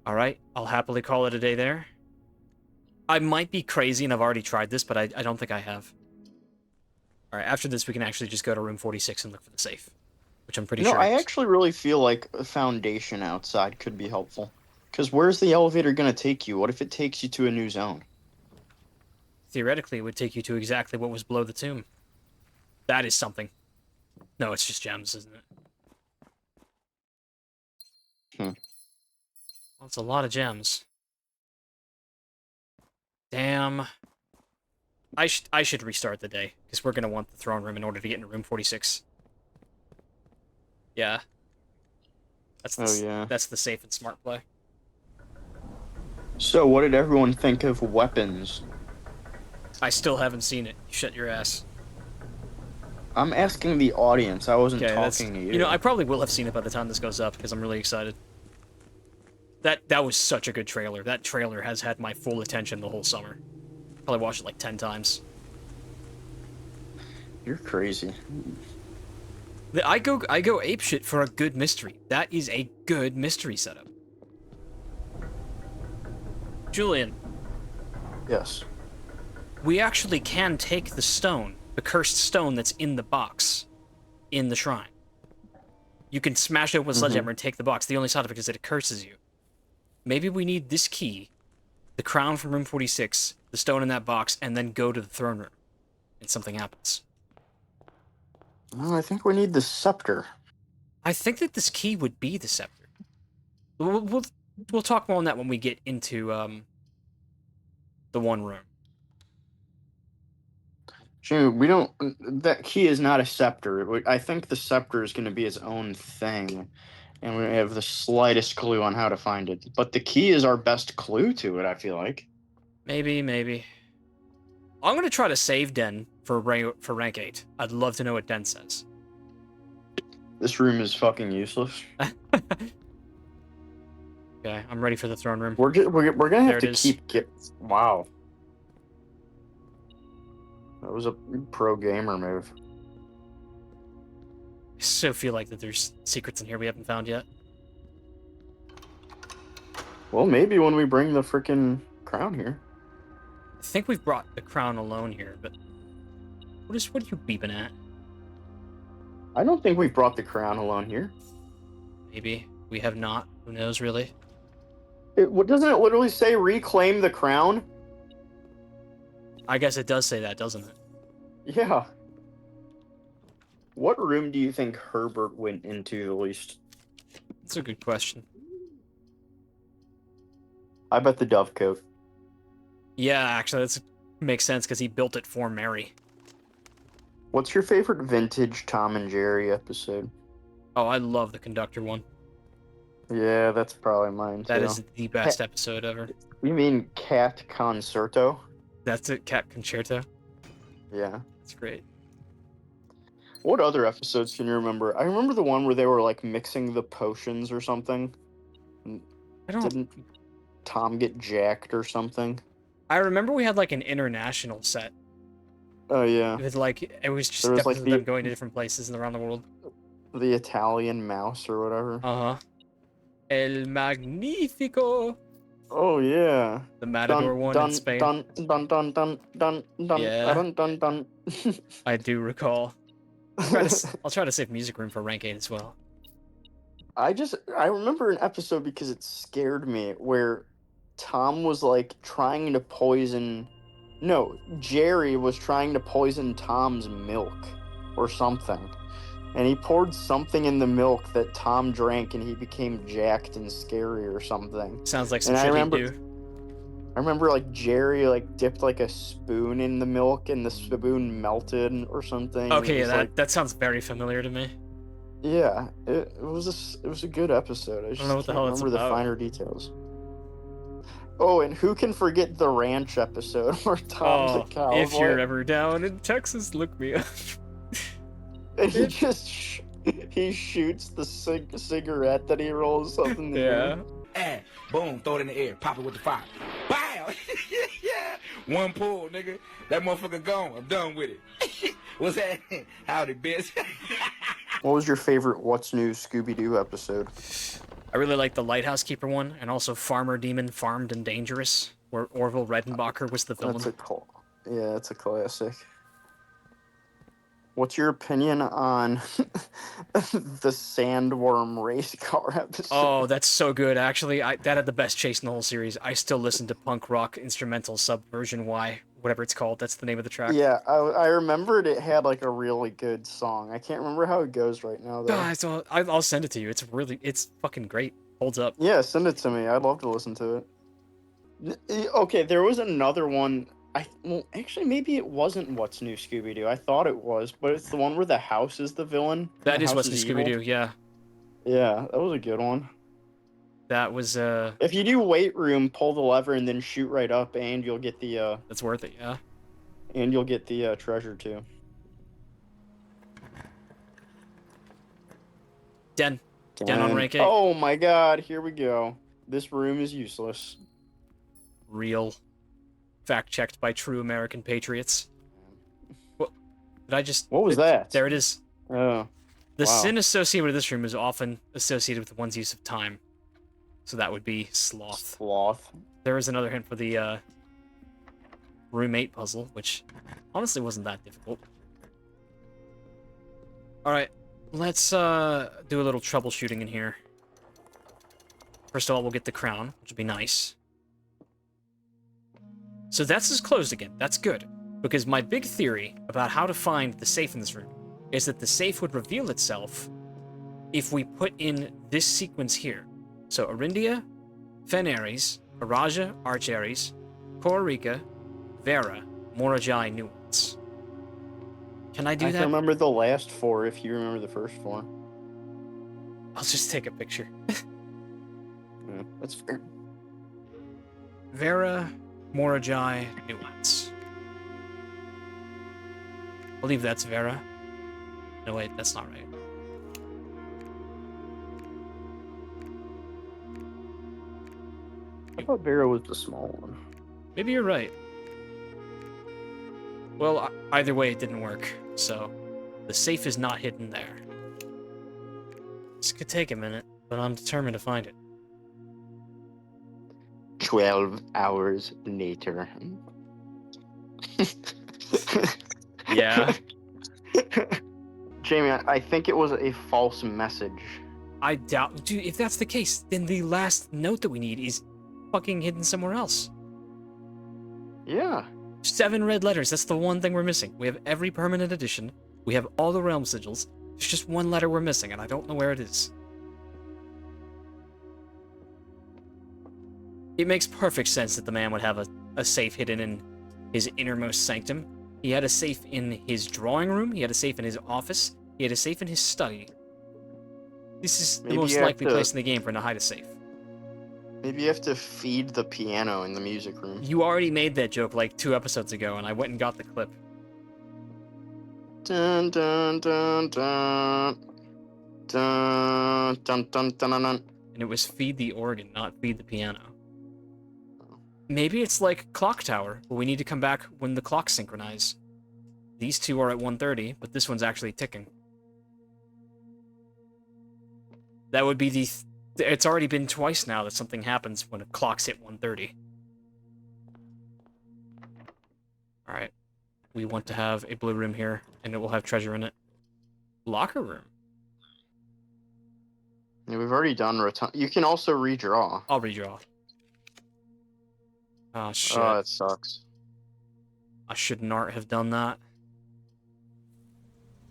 Alright, I'll happily call it a day there. I might be crazy and I've already tried this, but I don't think I have. Alright, after this we can actually just go to room 46 and look for the safe. Which I'm pretty No, sure I is. actually really feel like a foundation outside could be helpful. Because where's the elevator gonna take you? What if it takes you to a new zone? Theoretically, it would take you to exactly what was below the tomb. That is something. No, it's just gems, isn't it? Well, it's a lot of gems. Damn. I should restart the day, because we're going to want the throne room in order to get into room 46. Yeah. That's the safe and smart play. So, what did everyone think of weapons? I still haven't seen it. You shut your ass. I'm asking the audience. I wasn't Okay, talking to you. You know, I probably will have seen it by the time this goes up, because I'm really excited. That was such a good trailer. That trailer has had my full attention the whole summer. Probably watched it like 10 times. You're crazy. I go apeshit for a good mystery. That is a good mystery setup. Julian, Yes. we actually can take the stone, the cursed stone that's in the box, in the shrine. You can smash it open with a sledgehammer and take the box. The only side effect is that it curses you. Maybe we need this key, the crown from room 46, the stone in that box, and then go to the throne room. And something happens. Well, I think we need the scepter. I think that this key would be the scepter. We'll talk more on that when we get into the one room. Jimmy, we don't. That key is not a scepter. I think the scepter is going to be its own thing, and we have the slightest clue on how to find it. But the key is our best clue to it, I feel like. Maybe. I'm gonna try to save Den for rank 8. I'd love to know what Den says. This room is fucking useless. Okay, I'm ready for the throne room. We're gonna have There to it is. Wow. That was a pro gamer move. I so feel like that there's secrets in here we haven't found yet. Well, maybe when we bring the freaking crown here. I think we've brought the crown alone here, but what are you beeping at? I don't think we've brought the crown alone here. Maybe we have not. Who knows, really? What doesn't it literally say reclaim the crown? I guess it does say that, doesn't it? Yeah. What room do you think Herbert went into the least? That's a good question. I bet the Dovecote. Yeah, actually, that makes sense because he built it for Mary. What's your favorite vintage Tom and Jerry episode? Oh, I love the conductor one. Yeah, that's probably mine too. That is the best episode ever. You mean Cat Concerto? That's it, Cat Concerto. Yeah. That's great. What other episodes can you remember? I remember the one where they were like mixing the potions or something. I don't. Didn't Tom get jacked or something? I remember we had like an international set. Oh yeah. With like it was just There was, episodes like, of them going to different places around the world. The Italian mouse or whatever. Uh huh. El Magnifico. Oh yeah. The Matador one in Spain. Dun dun dun dun dun dun Yeah. dun dun dun. I do recall. I'll try to save music room for rank 8 as well. I remember an episode because it scared me where Tom was like trying to poison. No, Jerry was trying to poison Tom's milk or something. And he poured something in the milk that Tom drank and he became jacked and scary or something. Sounds like some And shit he'd do. I remember like Jerry like dipped like a spoon in the milk and the spoon melted or something. Okay, It was, that sounds very familiar to me. yeah, it was a good episode. I just don't know what the can't hell it's remember the about. finer details. Oh, and who can forget the ranch episode where Tom's a cowboy? If you're ever down in Texas, look me up. And he just he shoots the cigarette that he rolls up in the air. And boom, throw it in the air, pop it with the fire. Bow! Yeah! One pull, nigga. That motherfucker gone. I'm done with it. What's that? Howdy, bitch. What was your favorite What's New Scooby-Doo episode? I really like the Lighthouse Keeper one, and also Farmer Demon Farmed and Dangerous, where Orville Redenbacher was the villain. That's a classic. What's your opinion on the Sandworm race car episode? Oh, that's so good, actually. That had the best chase in the whole series. I still listen to punk rock instrumental Subversion Y, whatever it's called. That's the name of the track. Yeah, I remembered it had like a really good song. I can't remember how it goes right now, though. Guys, I'll send it to you. It's fucking great. Holds up. Yeah, send it to me. I'd love to listen to it. Okay, there was another one. Well, actually, maybe it wasn't What's New Scooby-Doo. I thought it was, but it's the one where the house is the villain. That is What's New Scooby-Doo, yeah. Yeah, that was a good one. That was, If you do weight room, pull the lever and then shoot right up, and you'll get the, That's worth it, yeah. And you'll get the, treasure, too. Den on rank 8. Oh my god, here we go. This room is useless. Real. Fact-checked by true American patriots. What? Did I just... What was that? There it is. Oh. The Wow. sin associated with this room is often associated with one's use of time. So that would be sloth. Sloth. There is another hint for the roommate puzzle, which honestly wasn't that difficult. Alright, let's do a little troubleshooting in here. First of all, we'll get the crown, which would be nice. So that's closed again. That's good. Because my big theory about how to find the safe in this room is that the safe would reveal itself if we put in this sequence here. So Arindia, Fen Ares, Araja, Arch Ares, Korrika, Vera, Morajai, Nuance. Can I do that? I can remember the last four if you remember the first four. I'll just take a picture. Yeah, that's fair. Vera, Morajai, Nuance. I believe that's Vera. No, wait, that's not right. I thought Vera was the small one. Maybe you're right. Well, either way, it didn't work, so the safe is not hidden there. This could take a minute, but I'm determined to find it. 12 hours later. Yeah. Jamie, I think it was a false message. I doubt... Dude, if that's the case, then the last note that we need is fucking hidden somewhere else. Yeah. 7 red letters. That's the one thing we're missing. We have every permanent edition. We have all the realm sigils. There's just one letter we're missing, and I don't know where it is. It makes perfect sense that the man would have a safe hidden in his innermost sanctum. He had a safe in his drawing room. He had a safe in his office. He had a safe in his study. This is the Maybe most you have likely to- place in the game for him to hide a safe. Maybe you have to feed the piano in the music room. You already made that joke like 2 episodes ago, and I went and got the clip. Dun dun dun dun. Dun dun dun dun dun. Dun. And it was feed the organ, not feed the piano. Maybe it's like Clock Tower, where we need to come back when the clocks synchronize. These two are at 1:30, but this one's actually ticking. That would be the... It's already been twice now that something happens when a clock's hit 1:30. Alright. We want to have a blue room here, and it will have treasure in it. Locker room. Yeah, we've already done rotund. You can also redraw. I'll redraw. Oh, shit. Oh, that sucks. I should not have done that.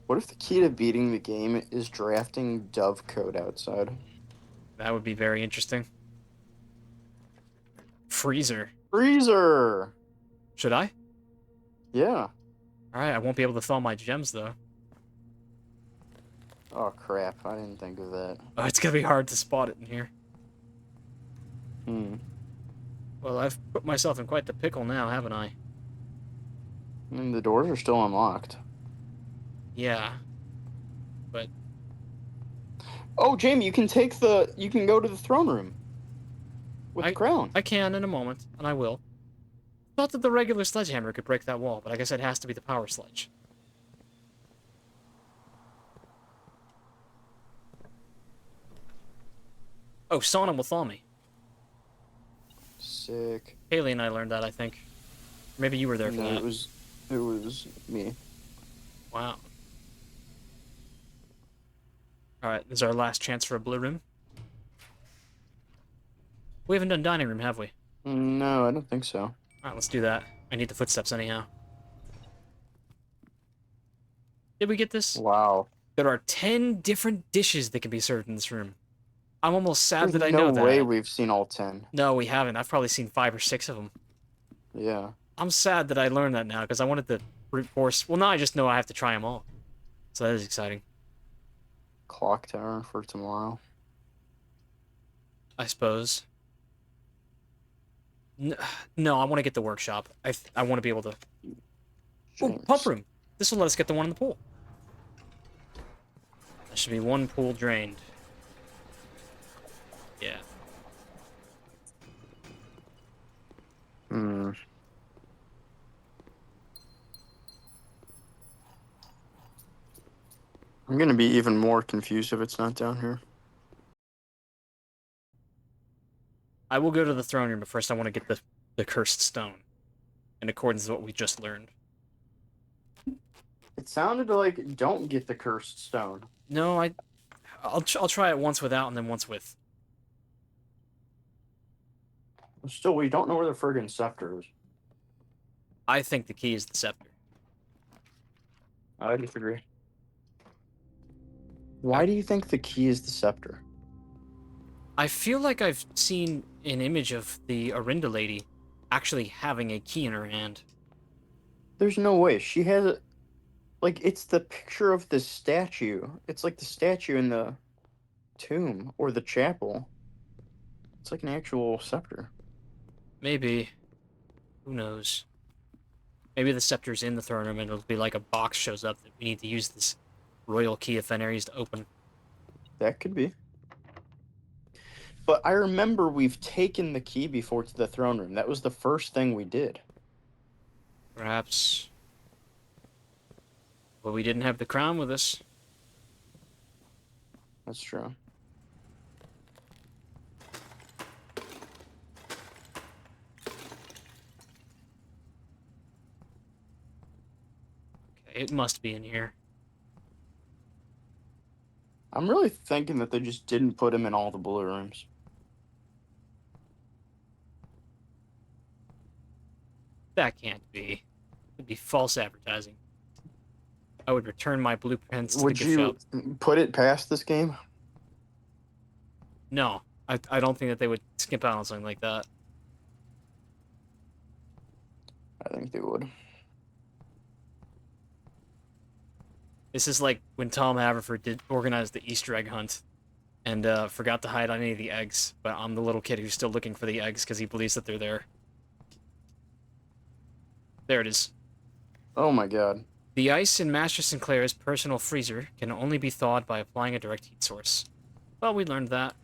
What if the key to beating the game is drafting dove code outside? That would be very interesting. Freezer. Freezer! Should I? Yeah. Alright, I won't be able to thaw my gems, though. Oh, crap. I didn't think of that. Oh, it's gonna be hard to spot it in here. Hmm. Well, I've put myself in quite the pickle now, haven't I? I mean, the doors are still unlocked. Yeah. But... Oh, Jamie, you can go to the throne room. With the crown. I can in a moment, and I will. Thought that the regular sledgehammer could break that wall, but I guess it has to be the power sledge. Oh, Sauna will thaw me. Sick. Haley and I learned that, I think. Maybe you were there for No, that. it was me. Wow. Alright, this is our last chance for a blue room. We haven't done dining room, have we? No, I don't think so. Alright, let's do that. I need the footsteps anyhow. Did we get this? Wow. There are 10 different dishes that can be served in this room. I'm almost sad There's that I no know that. way we've seen all 10. No, we haven't. I've probably seen 5 or 6 of them. Yeah. I'm sad that I learned that now, because I wanted to brute force... Well, now I just know I have to try them all. So that is exciting. Clock tower for tomorrow. I suppose. No, I want to get the workshop. I want to be able to... Oh, Jinx. pump room. This will let us get the one in the pool. There should be one pool drained. Yeah. Hmm. I'm gonna be even more confused if it's not down here. I will go to the throne room, but first I want to get the cursed stone. In accordance with what we just learned. It sounded like don't get the cursed stone. No, I'll try it once without and then once with. Still, we don't know where the friggin' scepter is. I think the key is the scepter. I disagree. Why do you think the key is the scepter? I feel like I've seen an image of the Arinda lady actually having a key in her hand. There's no way. She has it. Like, it's the picture of the statue. It's like the statue in the tomb or the chapel. It's like an actual scepter. Maybe. Who knows? Maybe the scepter's in the throne room and it'll be like a box shows up that we need to use this royal key of Fenris to open. That could be. But I remember we've taken the key before to the throne room. That was the first thing we did. Perhaps. But we didn't have the crown with us. That's true. Okay, it must be in here. I'm really thinking that they just didn't put him in all the blue rooms. That can't be. It'd be false advertising. I would return my blueprints to the Would gift you shop. put it past this game? No, I don't think that they would skip out on something like that. I think they would. This is like when Tom Haverford did organize the Easter egg hunt and forgot to hide any of the eggs, but I'm the little kid who's still looking for the eggs because he believes that they're there. There it is. Oh my god. The ice in Master Sinclair's personal freezer can only be thawed by applying a direct heat source. Well, we learned that,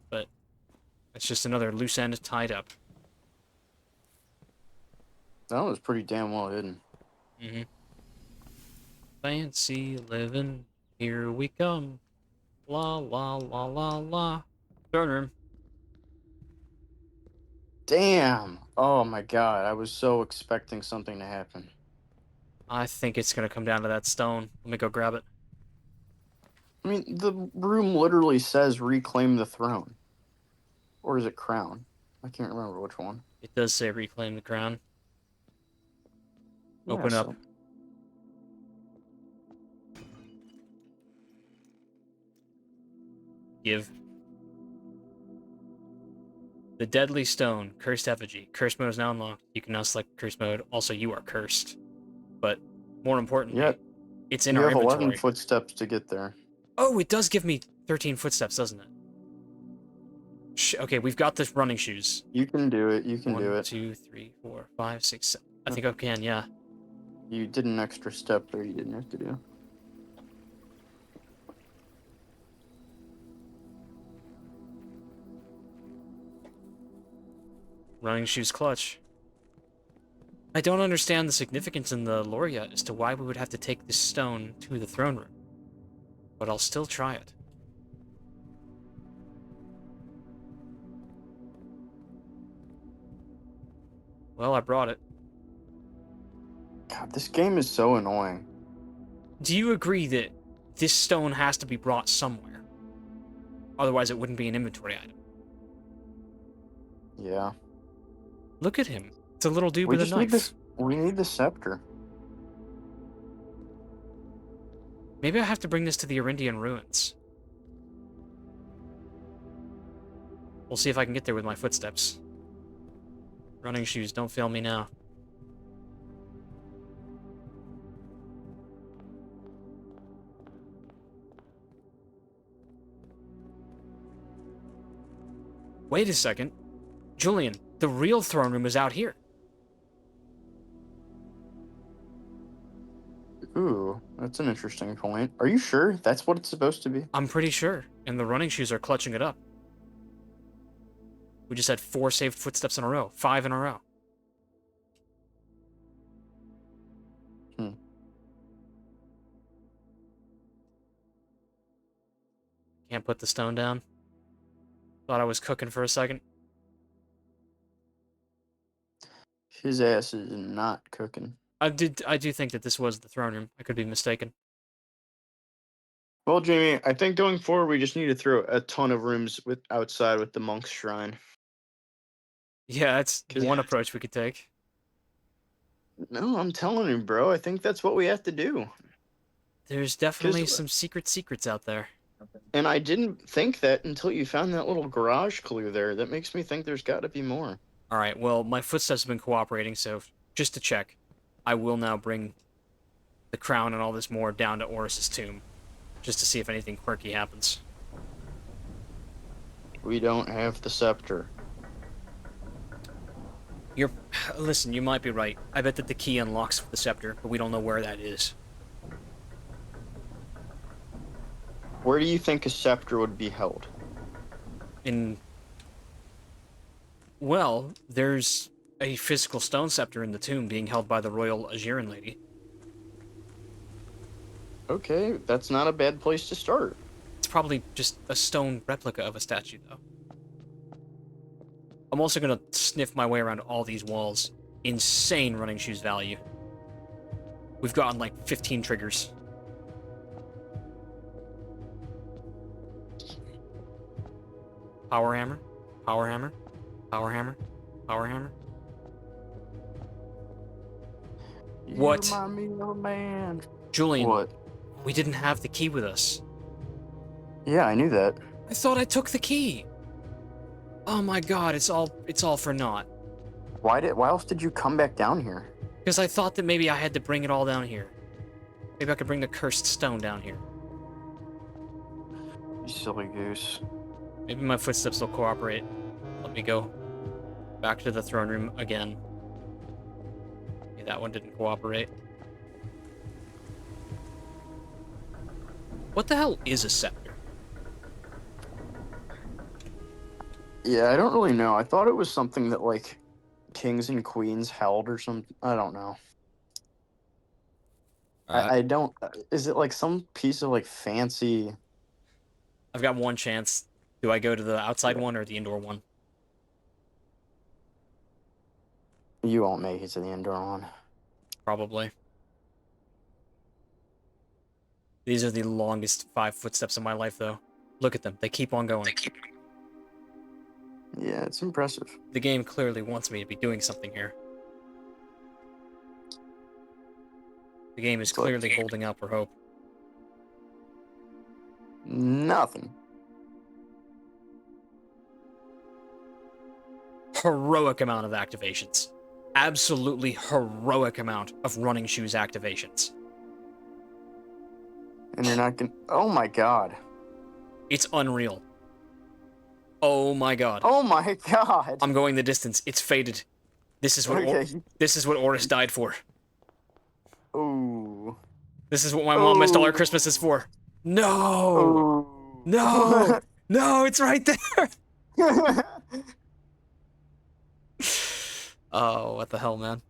but it's just another loose end tied up. That was pretty damn well hidden. Mm-hmm. Fancy living, here we come. La la la la la. Throne room. Damn! Oh my god, I was so expecting something to happen. I think it's gonna come down to that stone. Let me go grab it. I mean, the room literally says reclaim the throne. Or is it crown? I can't remember which one. It does say reclaim the crown. Yeah, Open up. so- Give. The deadly stone, cursed effigy. Curse mode is now unlocked. You can now select curse mode. Also, you are cursed. But more importantly, Yeah, it's in you our have 11 inventory. footsteps to get there. Oh, it does give me 13 footsteps, doesn't it? Okay, we've got the running shoes. You can do it, you can do 1, it. 2, 3, 4, 5, 6, 7. I think I can, yeah. You did an extra step there you didn't have to do. Running shoes clutch. I don't understand the significance in the lore yet as to why we would have to take this stone to the throne room. But I'll still try it. Well, I brought it. God, this game is so annoying. Do you agree that this stone has to be brought somewhere? Otherwise, it wouldn't be an inventory item. Yeah. Look at him. It's a little dude We with a just need knife. this. We need the scepter. Maybe I have to bring this to the Arindian ruins. We'll see if I can get there with my footsteps. Running shoes, don't fail me now. Wait a second. Julian, the real throne room is out here. Ooh, that's an interesting point. Are you sure that's what it's supposed to be? I'm pretty sure. And the running shoes are clutching it up. We just had 4 saved footsteps in a row. 5 in a row. Can't put the stone down. Thought I was cooking for a second. His ass is not cooking. I do think that this was the throne room. I could be mistaken. Well, Jamie, I think going forward we just need to throw a ton of rooms with outside with the monk's shrine. Yeah, that's 'Cause- one approach we could take. No, I'm telling you, bro. I think that's what we have to do. There's definitely 'Cause- some secrets out there. And I didn't think that until you found that little garage clue there. That makes me think there's got to be more. Alright, well, my footsteps have been cooperating, so just to check, I will now bring the crown and all this more down to Oris's tomb, just to see if anything quirky happens. We don't have the scepter. Listen, you might be right. I bet that the key unlocks the scepter, but we don't know where that is. Where do you think a scepter would be held? Well, there's a physical stone scepter in the tomb being held by the royal Ajiran lady. Okay, that's not a bad place to start. It's probably just a stone replica of a statue, though. I'm also gonna sniff my way around all these walls. Insane running shoes value. We've gotten like 15 triggers. Power hammer, power hammer, power hammer, power hammer. What? You remind me of a man. Julian, What? we didn't have the key with us. Yeah, I knew that. I thought I took the key. Oh my god, it's all for naught. Why else did you come back down here? Because I thought that maybe I had to bring it all down here. Maybe I could bring the cursed stone down here. You silly goose. Maybe my footsteps will cooperate. Let me go back to the throne room again. Okay, that one didn't cooperate. What the hell is a scepter? Yeah, I don't really know. I thought it was something that, like, kings and queens held or something. I don't know. I don't... Is it, like, some piece of, like, fancy... I've got one chance. Do I go to the outside one or the indoor one? You won't make it to the indoor one. Probably. These are the longest 5 footsteps of my life, though. Look at them. They keep on going. Yeah, it's impressive. The game clearly wants me to be doing something here. The game is clearly holding out for hope. Nothing. Heroic amount of activations. Absolutely heroic amount of running shoes activations. And you're not gonna... Oh my god. It's unreal. Oh my god. Oh my god. I'm going the distance. It's fated. This is what this is what Oris died for. Ooh. This is what my mom missed all our Christmases for. No. Ooh. No. No, it's right there. Oh, what the hell, man.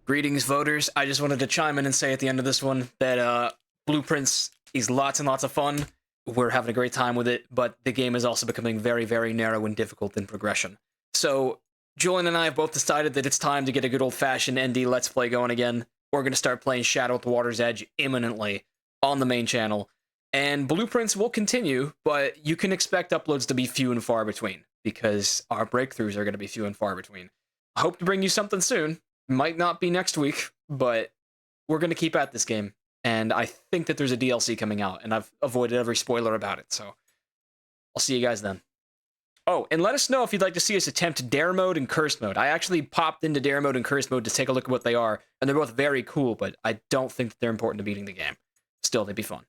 Greetings, voters. I just wanted to chime in and say at the end of this one that Blueprints is lots and lots of fun. We're having a great time with it, but the game is also becoming very, very narrow and difficult in progression. So, Julian and I have both decided that it's time to get a good old-fashioned ND Let's Play going again. We're going to start playing Shadow at the Water's Edge imminently on the main channel. And Blueprints will continue, but you can expect uploads to be few and far between, because our breakthroughs are going to be few and far between. I hope to bring you something soon. Might not be next week, but we're going to keep at this game. And I think that there's a DLC coming out, and I've avoided every spoiler about it, so I'll see you guys then. Oh, and let us know if you'd like to see us attempt Dare Mode and Cursed Mode. I actually popped into Dare Mode and Cursed Mode to take a look at what they are, and they're both very cool, but I don't think that they're important to beating the game. Still, they'd be fun.